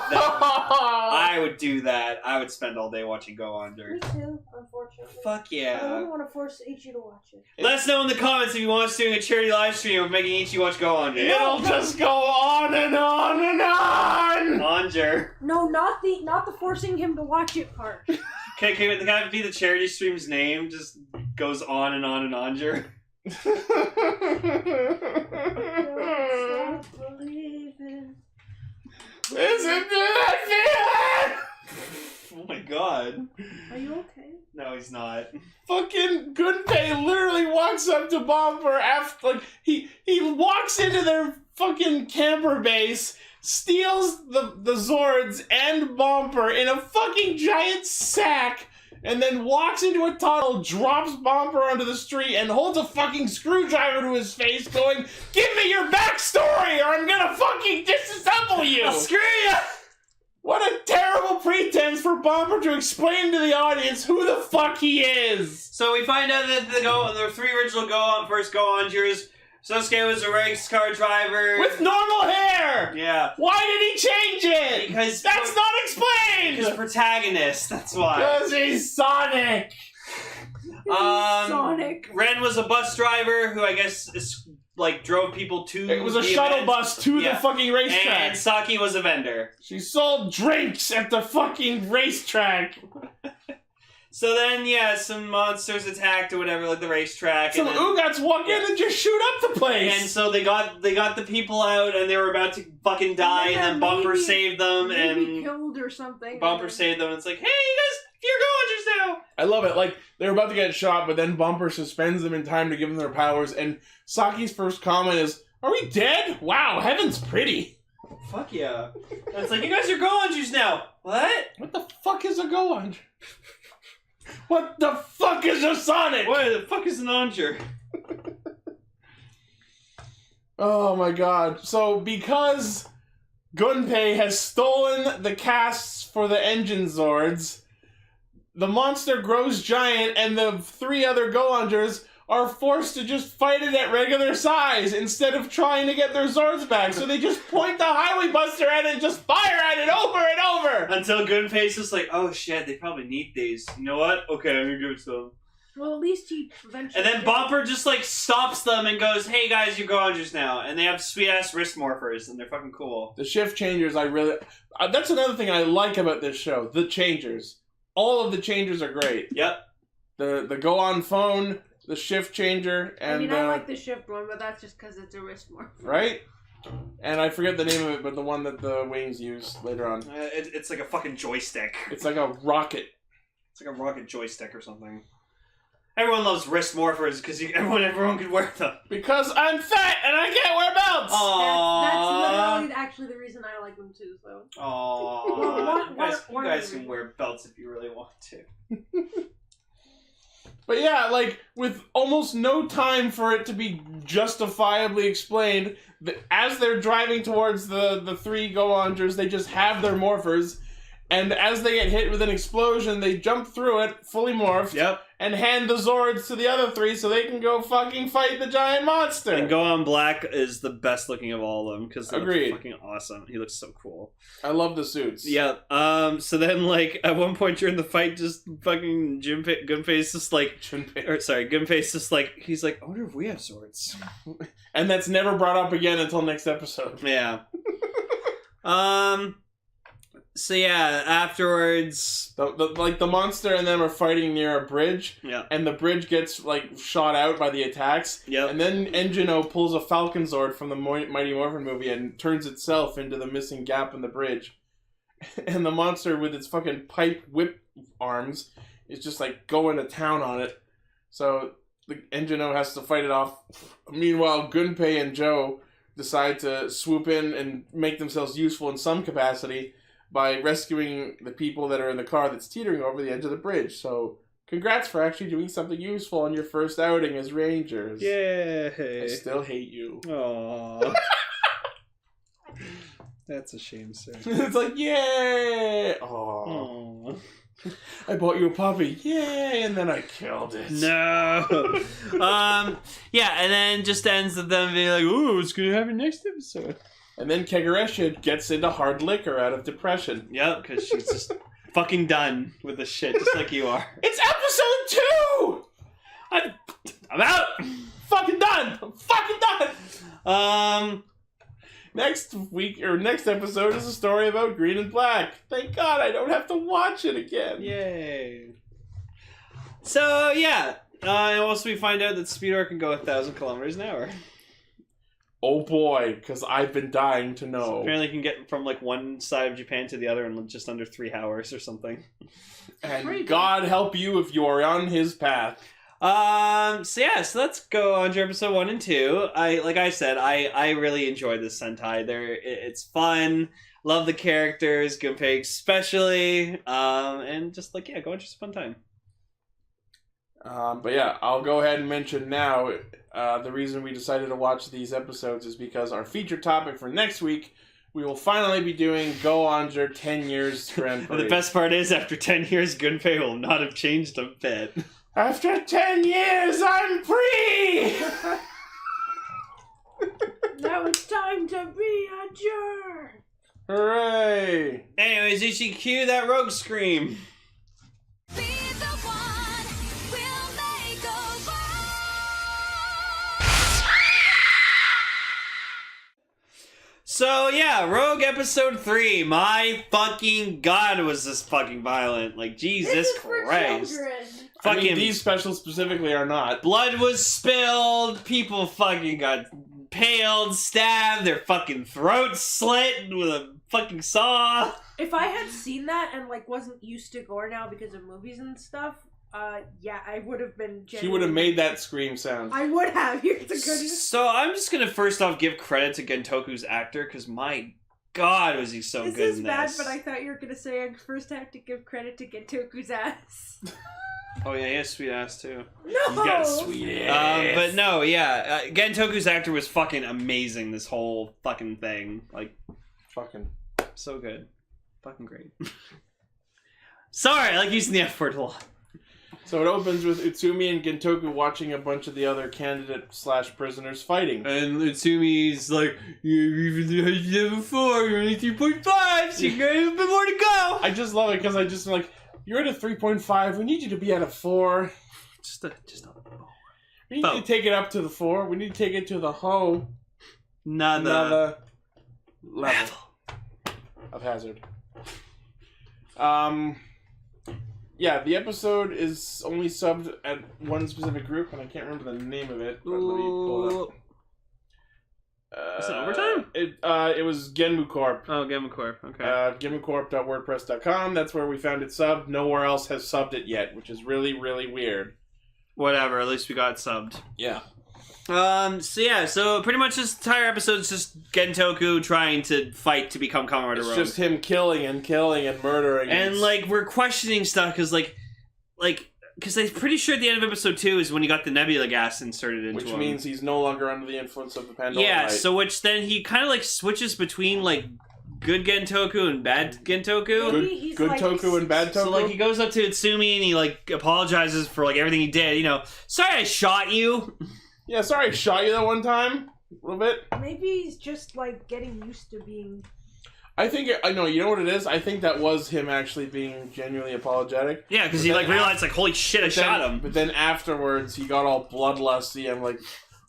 I would do that. I would spend all day watching Go-Onger. Me too, unfortunately. Fuck yeah. I don't want to force Ichi to watch it. Let us know in the comments if you want us doing a charity live stream of making Ichi watch Go-Onger. It'll just go on and on and on! Onger. No, not the forcing him to watch it part. Can that be the charity stream's name? Just goes on and on and Onger. Don't stop believing. Isn't that Oh my god. Are you okay? No, he's not. Fucking Gunpei literally walks up to Bumper after, like, he walks into their fucking camper base, steals the Zords and Bumper in a fucking giant sack, and then walks into a tunnel, drops Bumper onto the street, and holds a fucking screwdriver to his face, going, "Give me your backstory, or I'm gonna fucking disassemble you!" I'll screw you! What a terrible pretense for Bumper to explain to the audience who the fuck he is! So we find out that the three original first Go-Ongers, Sosuke was a race car driver. With normal hair! Yeah. Why did he change it? Because that's not explained! Because protagonist, that's why. Because he's Sonic! Sonic. Ren was a bus driver who I guess is, like, drove people to It was a the shuttle event. bus to the fucking racetrack. And Saki was a vendor. She sold drinks at the fucking racetrack. So then, yeah, some monsters attacked or whatever, like the racetrack. Some Ugats walk in and just shoot up the place. And so they got the people out, and they were about to fucking die, and then Bumper saved them, and killed or something. Bumper saved them. And it's like, hey, you guys, you're Go-Ongers now. I love it. Like, they're about to get shot, but then Bumper suspends them in time to give them their powers. And Saki's first comment is, "Are we dead? Wow, heaven's pretty." Fuck yeah. And it's like, you guys are Go-Ongers now. What? What the fuck is a Go-Onger? What the fuck is a Sonic? What the fuck is an Onger? Oh my god. So, because Gunpei has stolen the casts for the engine Zords, the monster grows giant, and the 3 other Go-Ongers are forced to just fight it at regular size instead of trying to get their Zords back. So they just point the Highway Buster at it and just fire at it over and over. Until Gunpei's just like, oh shit, they probably need these. You know what? Okay, I'm gonna give it to them. Well, at least he eventually... And then Bumper just, like, stops them and goes, hey guys, you're Go-Ongers now. And they have sweet-ass wrist morphers, and they're fucking cool. The shift changers, I really... that's another thing I like about this show. The changers. All of the changers are great. Yep. The go-on phone, the shift changer, and... I mean, I like the shift one, but that's just because it's a wrist morph. Right? And I forget the name of it, but the one that the wings use later on. It's like a fucking joystick. It's like a rocket. It's like a rocket joystick or something. Everyone loves wrist morphers because everyone can wear them. Because I'm fat and I can't wear belts! That's literally actually the reason I like them too, so... Aww. You guys can wear belts if you really want to. But yeah, like, with almost no time for it to be justifiably explained, as they're driving towards the 3 Go-Ongers, they just have their morphers, and as they get hit with an explosion, they jump through it, fully morphed, Yep. and hand the Zords to the other 3 so they can go fucking fight the giant monster. And Go-On Black is the best looking of all of them because they're Agreed. fucking awesome. He looks so cool. I love the suits. Yeah. So then, like, at one point during the fight, just fucking Gunpei's just like, Gunpei's just like, he's like, I wonder if we have swords. And that's never brought up again until next episode. Yeah. So yeah, afterwards, the monster and them are fighting near a bridge. Yeah. And the bridge gets like shot out by the attacks. Yep. And then Engino pulls a Falcon Zord from the Mighty Morphin movie and turns itself into the missing gap in the bridge. And the monster with its fucking pipe whip arms is just like going to town on it. So the Engino has to fight it off. Meanwhile, Gunpei and Joe decide to swoop in and make themselves useful in some capacity by rescuing the people that are in the car that's teetering over the edge of the bridge. So, congrats for actually doing something useful on your first outing as Rangers. yay. I still hate you. Aww. That's a shame, sir. It's like, yay! Aww. Aww. I bought you a puppy. Yay! And then I killed it. No. Yeah, and then just ends with them being like, ooh, what's gonna happen next episode? And then Kegaresha gets into hard liquor out of depression. Yep, because she's just fucking done with the shit, just like you are. It's episode 2! I'm out! Fucking done! I'm fucking done! Next episode is a story about Green and Black. Thank God I don't have to watch it again. Yay. So, yeah. Also, we find out that Speedor can go 1,000 kilometers an hour. Oh boy, because I've been dying to know. Apparently can get from like one side of Japan to the other in just under 3 hours or something. And God help you if you are on his path. So let's go on to episode 1 and 2. I really enjoyed this Sentai. It's fun. Love the characters, Gunpei especially. And just like, go on just a fun time. But yeah, I'll go ahead and mention now, the reason we decided to watch these episodes is because our feature topic for next week, we will finally be doing Go-Onger 10 Years Grand Prix. The best part is, after 10 years, Gunpei will not have changed a bit. After 10 years, I'm free! Now it's time to be a jerk! Hooray! Anyways, Ichi, cue that rogue scream. So yeah, Rogue episode 3. My fucking God, was this fucking violent? Like, Jesus Christ! I mean, these specials specifically are not. Blood was spilled. People fucking got impaled, stabbed. Their fucking throats slit with a fucking saw. If I had seen that and like wasn't used to gore now because of movies and stuff, I would have been. She would have made that scream sound. I would have. Here's the good news. So I'm just gonna first off give credit to Gentoku's actor, because my God, was he so good in this. This is bad, but I thought you were gonna say I first have to give credit to Gentoku's ass. Oh yeah, he has sweet ass too. No. He's got a sweet ass. But no, yeah, Gentoku's actor was fucking amazing. This whole fucking thing, like, fucking so good, fucking great. Sorry, I like using the F word a lot. So it opens with Utsumi and Gentoku watching a bunch of the other candidate/prisoners fighting. And Utsumi's like, you've even level 4, you're only 3.5, so you got a bit more to go. I just love it because I just like, you're at a 3.5, we need you to be at a 4. Just a We need to take it up to the 4. We need to take it to the Another level of hazard. Yeah, the episode is only subbed at one specific group, and I can't remember the name of it. But let me pull it up. Is it overtime? It was Genmu Corp. Oh, Gamma Corp. Okay. GenmuCorp.wordpress.com. That's where we found it subbed. Nowhere else has subbed it yet, which is really, really weird. Whatever. At least we got subbed. Yeah. So pretty much this entire episode is just Gentoku trying to fight to become Kamen Rider It's Rogue. just him killing and murdering. And like we're questioning stuff because because I'm pretty sure at the end of episode 2 is when he got the nebula gas inserted into him. Which means he's no longer under the influence of the Pandora Yeah, Light. so which then he kind of like switches between like good Gentoku and bad Gentoku. Maybe he's Good like- Toku and bad Toku? So like he goes up to Utsumi and he like apologizes for like everything he did. You know, sorry I shot you. Yeah, sorry I shot you that one time. A little bit. Maybe he's just like getting used to being. I think, I know, you know what it is? I think that was him actually being genuinely apologetic. Yeah, because But he then like realized like holy shit I shot him. But then afterwards, he got all bloodlusty and like,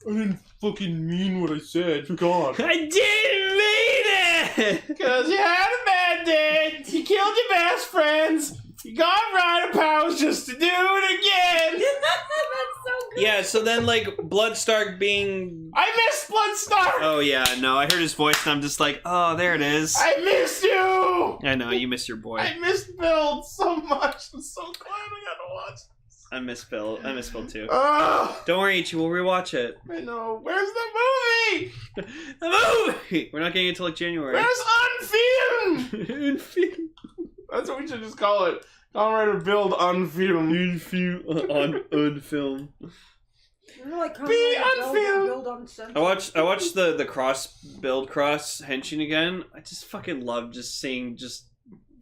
I didn't fucking mean what I said. God. I didn't mean it. Because you had a bad day. You killed your best friends. You got rider powers just to do it again. That's so good. Yeah, so then like Bloodstark being. I miss Bloodstark. Oh yeah, no, I heard his voice and I'm just like, oh, there it is. I miss you. I know you miss your boy. I miss Bill so much. I'm so glad I got to watch. I miss Bill. I miss Bill too. Oh, Don't worry, Ichi, we'll rewatch it. I know. Where's the movie? The movie! We're not getting it until like January. Where's Unfilmed? That's what we should just call it. Kamen Rider Build Unfilmed. Unfilmed. You're like Be unfilmed. build on Sentai. I watched the cross henshin again. I just fucking love just seeing just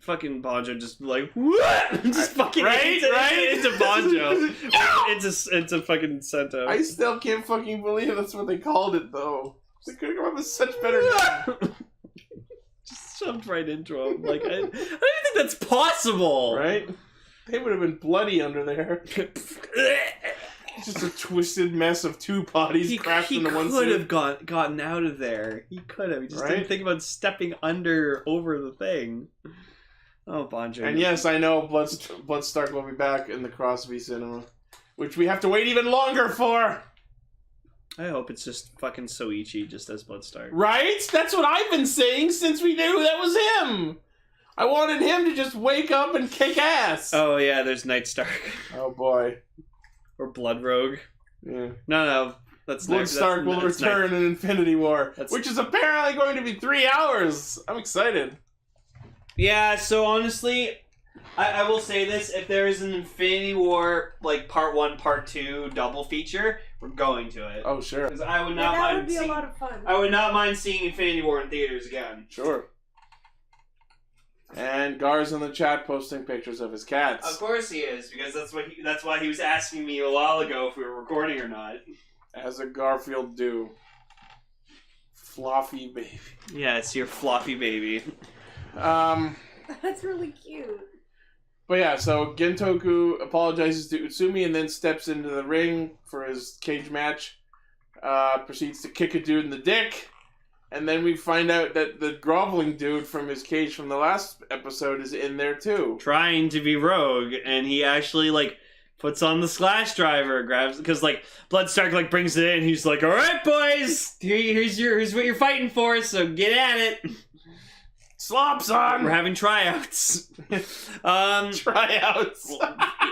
fucking Banjo just like what? Just fucking into Banjo. into fucking Sento. I still can't fucking believe that's what they called it, though. They could have come up with such better names. Just shoved right into him. Like I don't even think that's possible. Right? They would have been bloody under there. Just a twisted mess of two bodies crashed into one He could suit. have gotten out of there. He could have. He just didn't Right? think about stepping over the thing. Oh, Banjo. And yes, I know Bloodstark will be back in the Cross V cinema, which we have to wait even longer for. I hope it's just fucking Soichi just as Bloodstark. Right? That's what I've been saying since we knew that was him. I wanted him to just wake up and kick ass. Oh yeah, there's Nightstark. Oh boy. Or Blood Rogue. Yeah. No, that's Bloodstark will that's return in Infinity War, That's- which is apparently going to be 3 hours. I'm excited. Yeah, so honestly, I will say this: if there is an Infinity War like Part 1, Part 2 double feature, we're going to it. Oh sure. Because I would Yeah, not that mind would be seeing. a lot of fun. I would not mind seeing Infinity War in theaters again. Sure. And Gar's in the chat posting pictures of his cats. Of course he is, because that's why he was asking me a while ago if we were recording or not. As a Garfield do. Fluffy baby. Yeah, it's your floppy baby. That's really cute. But yeah, so Gentoku apologizes to Utsumi and then steps into the ring for his cage match. Proceeds to kick a dude in the dick. And then we find out that the groveling dude from his cage from the last episode is in there too. Trying to be rogue, and he actually like puts on the slash driver, grabs because like Bloodstark like brings it in. He's like, "All right, boys, here's what you're fighting for. So get at it." Slops on. We're having tryouts. Tryouts.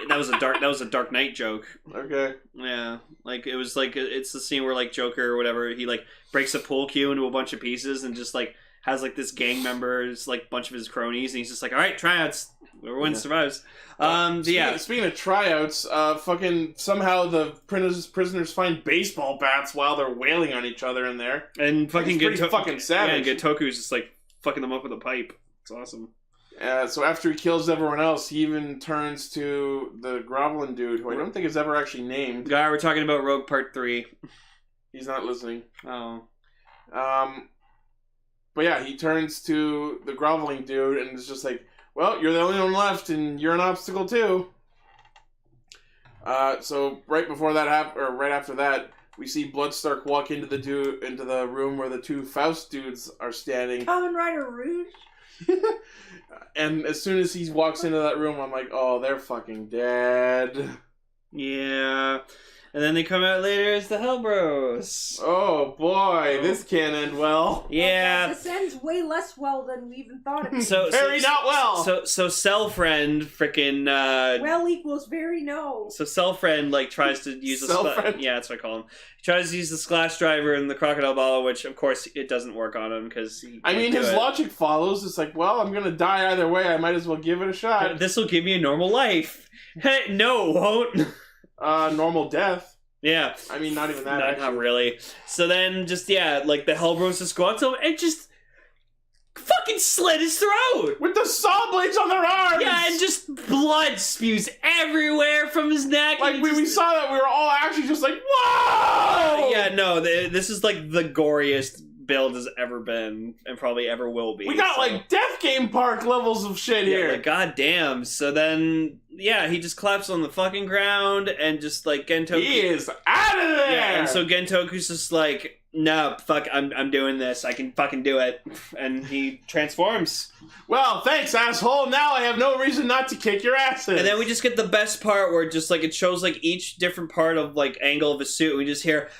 That was a Dark Knight joke. Okay. Yeah, like it was like it's the scene where like Joker or whatever he like breaks a pool cue into a bunch of pieces and just like has like this gang members like bunch of his cronies and he's just like, all right, tryouts, whoever wins survives. Speaking of tryouts, fucking somehow the prisoners find baseball bats while they're wailing on each other in there. And fucking It's pretty fucking savage. Yeah, and Gotoku's just like fucking them up with a pipe. It's awesome. So after he kills everyone else, he even turns to the groveling dude, who I don't think is ever actually named. Guy, we're talking about Rogue Part 3. He's not listening. Oh. But yeah, he turns to the groveling dude and is just like, well, you're the only one left, and you're an obstacle too. So right before that or right after that, we see Bloodstark walk into the room where the two Faust dudes are standing. Kamen Rider Rouge. And as soon as he walks into that room, I'm like, oh, they're fucking dead. Yeah. And then they come out later as the Hellbros. Oh boy, this can't end well. Yeah. This ends way less well than we even thought it would. Very not well. So Cell Friend freaking well equals very no. So Cell Friend like tries to use yeah, that's what I call him. He tries to use the Splash Driver and the Crocodile Bottle, which of course it doesn't work on him because his logic follows. It's like, well, I'm gonna die either way. I might as well give it a shot. This will give me a normal life. No, it won't. Normal death. Yeah. I mean, not even that. Not really. So then, just, like, the Hellbros just go up to him and just fucking slit his throat! With the saw blades on their arms! Yeah, and just blood spews everywhere from his neck. Like, we saw that, we were all actually just like, whoa! Yeah, no, this is, like, the goriest build has ever been, and probably ever will be. We got, like, Death Game Park levels of shit here. Like, goddamn. So then, he just collapses on the fucking ground, and just, like, Gentoku... He is out of there! Yeah, and so Gentoku's just like, no, fuck, I'm doing this. I can fucking do it. And he transforms. Well, thanks, asshole. Now I have no reason not to kick your asses. And then we just get the best part where just, like, it shows, like, each different part of, like, angle of his suit. We just hear,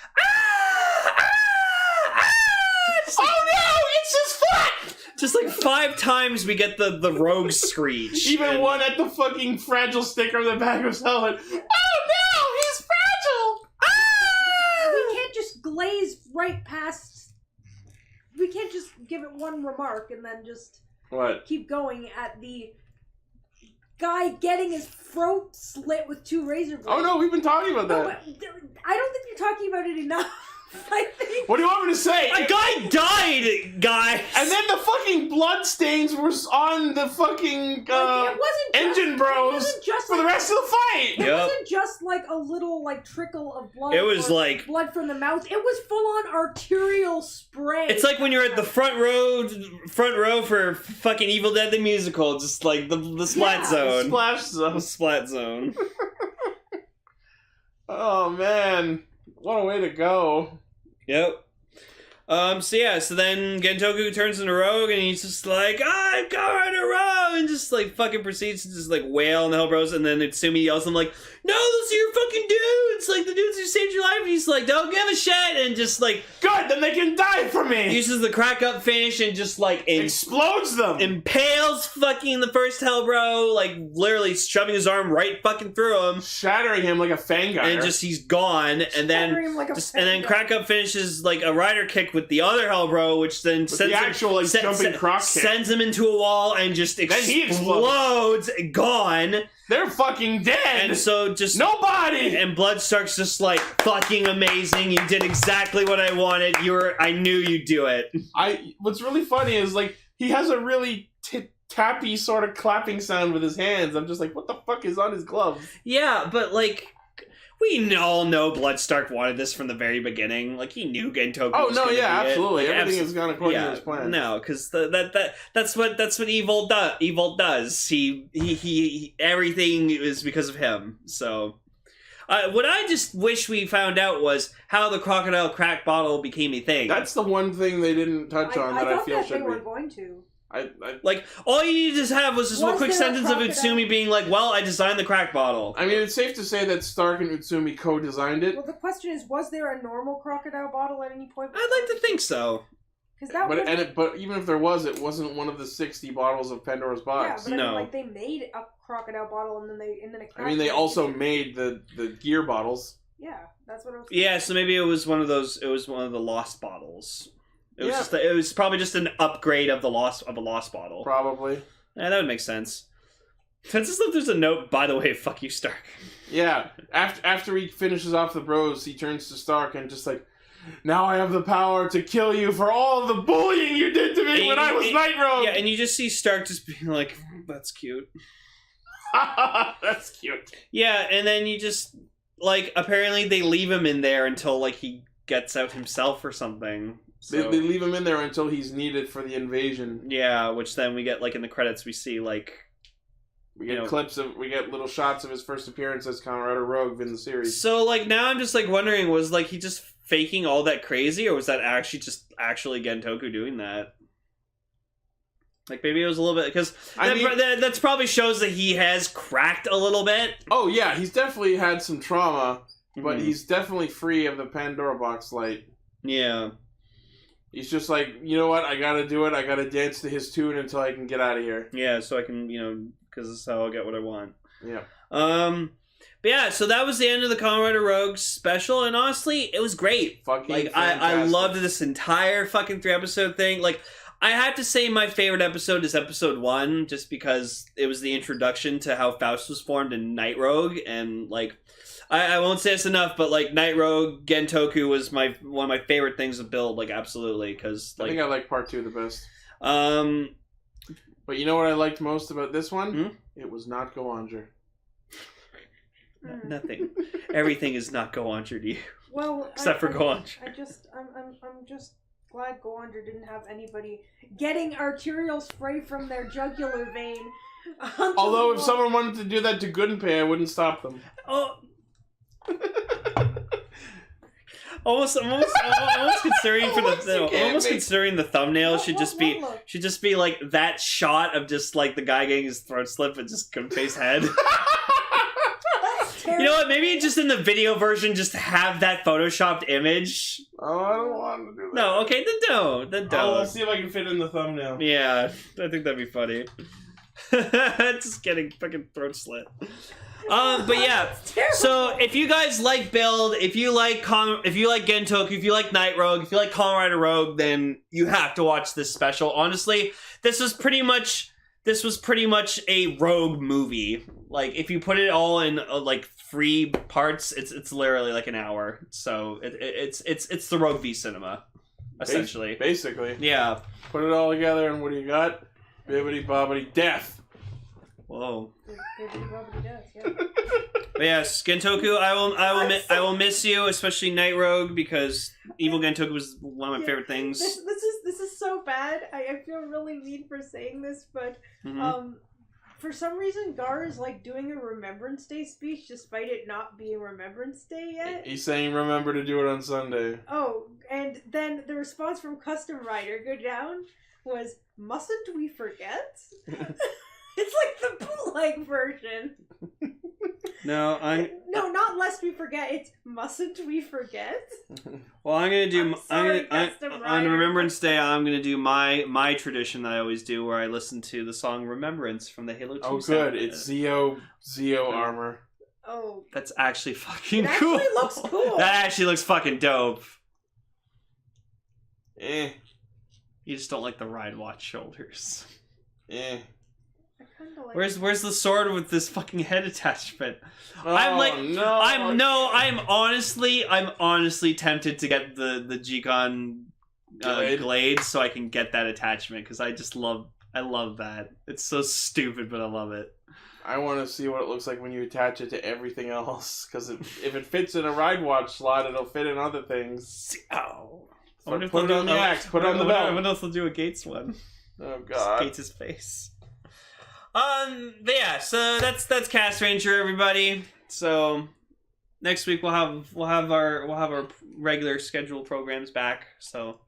just like 5 times we get the rogue screech. Even one at the fucking fragile sticker on the back of his helmet. Oh no, he's fragile! We can't just glaze right past. We can't just give it one remark and then just keep going at the guy getting his throat slit with 2 razor blades. Oh no, we've been talking about that. No, I don't think you're talking about it enough. I think. What do you want me to say? A guy died, guys! And then the fucking blood stains were on the fucking engine bros for the rest of the fight. It wasn't just like a little like trickle of blood. It was like blood from the mouth. It was full on arterial spray. It's like when you're at the front row for fucking Evil Dead the musical, just like the splat zone. Splash zone. The splat zone. Oh man. What a way to go. Yep. So then Gentoku turns into Rogue and he's just like, I'm going to Rogue! And just like fucking proceeds to just like wail on the Hellbros, and then Utsumi yells at him like, no, those are your fucking dudes! Like the dudes who saved your life, and he's like, don't give a shit! And just like, good, then they can die for me! Uses the crack up finish and just like explodes them! Impales fucking the first Hellbro, like literally shoving his arm right fucking through him. Shattering him like a Fangire. And just he's gone, and then crack up finishes like a rider kick with the other Hellbro, which then sends him into a wall and just explodes, gone. They're fucking dead! And so just... Nobody! And Bloodstark's just like, fucking amazing, you did exactly what I wanted, I knew you'd do it. What's really funny is, like, he has a really tappy sort of clapping sound with his hands. I'm just like, what the fuck is on his gloves? Yeah, but like... We all know Bloodstark wanted this from the very beginning. Like, he knew Gentoku was gonna be absolutely. Like, everything has gone according to his plan. No, because that's what Evil does. He everything is because of him. So, what I just wish we found out was how the crocodile crack bottle became a thing. That's the one thing they didn't touch on that I feel should be. They weren't going to. Like, all you needed to have was just one quick sentence of Utsumi being like, well, I designed the crack bottle. I mean, it's safe to say that Stark and Utsumi co-designed it. Well, the question is, was there a normal crocodile bottle at any point? I'd like to think so. But even if there was, it wasn't one of the 60 bottles of Pandora's Box. Yeah, but I mean, like, they made a crocodile bottle and then they also made the gear bottles. Yeah, that's what I was thinking. Yeah, so maybe it was one of those, it was one of the lost bottles. It was probably just an upgrade of a lost bottle. Probably. Yeah, that would make sense. It's as if there's a note, by the way, fuck you, Stark. Yeah. After he finishes off the bros, he turns to Stark and just like, Now I have the power to kill you for all the bullying you did to me when I was Night Rogue. Yeah, and you just see Stark just being like, "That's cute." That's cute. Yeah, and then you just like apparently they leave him in there until like he gets out himself or something. So, they leave him in there until he's needed for the invasion. Yeah, which then we get like in the credits we see like we get we get little shots of his first appearance as Kamen Rider Rogue in the series. So like now I'm just like wondering, was like he just faking all that crazy, or was that actually Gentoku doing that? Like maybe it was a little bit because that's probably shows that he has cracked a little bit. Oh yeah, he's definitely had some trauma, but he's definitely free of the Pandora box light. Yeah. He's just like, you know what, I gotta do it, I gotta dance to his tune until I can get out of here. Yeah, so I can, because this is how I'll get what I want. Yeah. But yeah, so that was the end of the Kamen Rider Rogue special, and honestly, it was great. Fucking I loved this entire fucking 3-episode thing. Like, I have to say my favorite episode is episode 1, just because it was the introduction to how Faust was formed in Night Rogue, and like, I won't say this enough, but like Night Rogue Gentoku was one of my favorite things to build, like absolutely, because like, I think I like part 2 the best. But you know what I liked most about this one? It was not Go-Onger. Nothing. Everything is not Go-Onger to you. Well, except for Go-Onger. I'm just glad Go-Onger didn't have anybody getting arterial spray from their jugular vein. Although if someone wanted to do that to Gunpei, I wouldn't stop them. Oh. almost considering for considering the thumbnail should just be like that shot of just like the guy getting his throat slit and just Gunpei's head. You know what? Maybe just in the video version, just have that photoshopped image. Oh, I don't want to do that. No, okay, then don't. I'll see if I can fit in the thumbnail. Yeah, I think that'd be funny. Just getting fucking throat slit. But yeah, so if you guys like Build, if you like Gentoku, if you like Night Rogue, if you like Kamen Rider Rogue, then you have to watch this special. Honestly, this was pretty much a Rogue movie. Like if you put it all in like 3 parts, it's literally like an hour. So it's the Rogue V cinema, essentially. Basically, yeah. Put it all together, and what do you got? Bibbidi bobbidi death. Whoa. Bibbidi bobbidi death. Yeah. But yes, Gentoku, I will miss you, especially Night Rogue, because Evil Gentoku was one of my favorite things. This is so bad. I feel really mean for saying this, but for some reason Gar is like doing a Remembrance Day speech despite it not being Remembrance Day yet. He's saying remember to do it on Sunday. Oh, and then the response from Custom Rider Go Down was, "Mustn't we forget?" It's like the bootleg version. No, not lest we forget. It's mustn't we forget. Well, I'm gonna do. On Remembrance Day, I'm gonna do my tradition that I always do, where I listen to the song "Remembrance" from the Halo 2. Oh, good! It's Zeo armor. Oh, that's actually fucking it cool. Actually looks cool. That actually looks fucking dope. Eh. You just don't like the ride watch shoulders. Eh. Like where's the sword with this fucking head attachment? Oh, I'm honestly tempted to get the G-Con Glade so I can get that attachment, because I love that. It's so stupid, but I love it. I want to see what it looks like when you attach it to everything else, because if it fits in a ride watch slot, it'll fit in other things. Oh. So put it on the axe, put it on the belt. What else will do a Gates one? Oh god. Gates' face. But yeah, so that's Castranger, everybody. So next week we'll have our regular scheduled programs back. So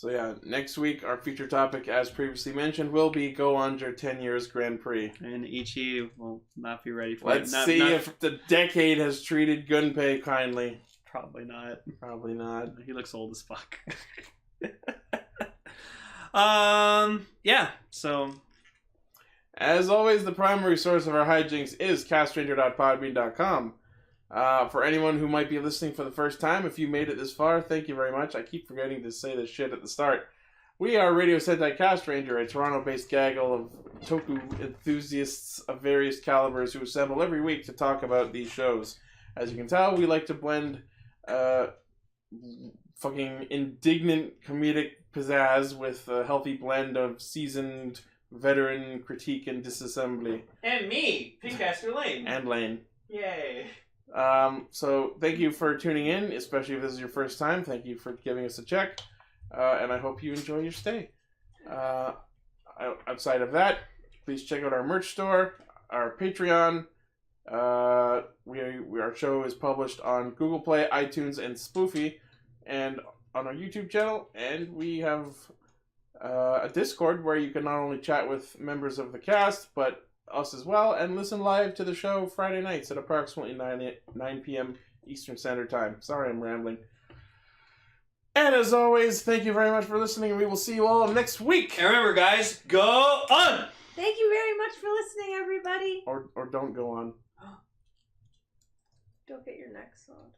yeah, next week our feature topic, as previously mentioned, will be Go-Onger 10 Years Grand Prix. And Ichi will not be ready for it. Let's see if the decade has treated Gunpei kindly. Probably not. Probably not. He looks old as fuck. Yeah, so as always, the primary source of our hijinks is castranger.podbean.com. For anyone who might be listening for the first time, if you made it this far, thank you very much. I keep forgetting to say this shit at the start. We are Radio Sentai Castranger, a Toronto-based gaggle of toku enthusiasts of various calibers who assemble every week to talk about these shows. As you can tell, we like to blend fucking indignant comedic pizzazz with a healthy blend of seasoned veteran critique and disassembly. And me, Pincaster Lane. And Lane. Yay. So thank you for tuning in, especially if this is your first time. Thank you for giving us a check. And I hope you enjoy your stay. Outside of that, please check out our merch store, our Patreon. Our show is published on Google Play, iTunes, and Spoofy, and on our YouTube channel. And we have a Discord where you can not only chat with members of the cast, but us as well, and listen live to the show Friday nights at approximately 9 p.m. Eastern Standard Time. Sorry, I'm rambling. And as always, thank you very much for listening, and we will see you all next week. And remember, guys, go on! Thank you very much for listening, everybody. Or don't go on. Don't get your neck sawed.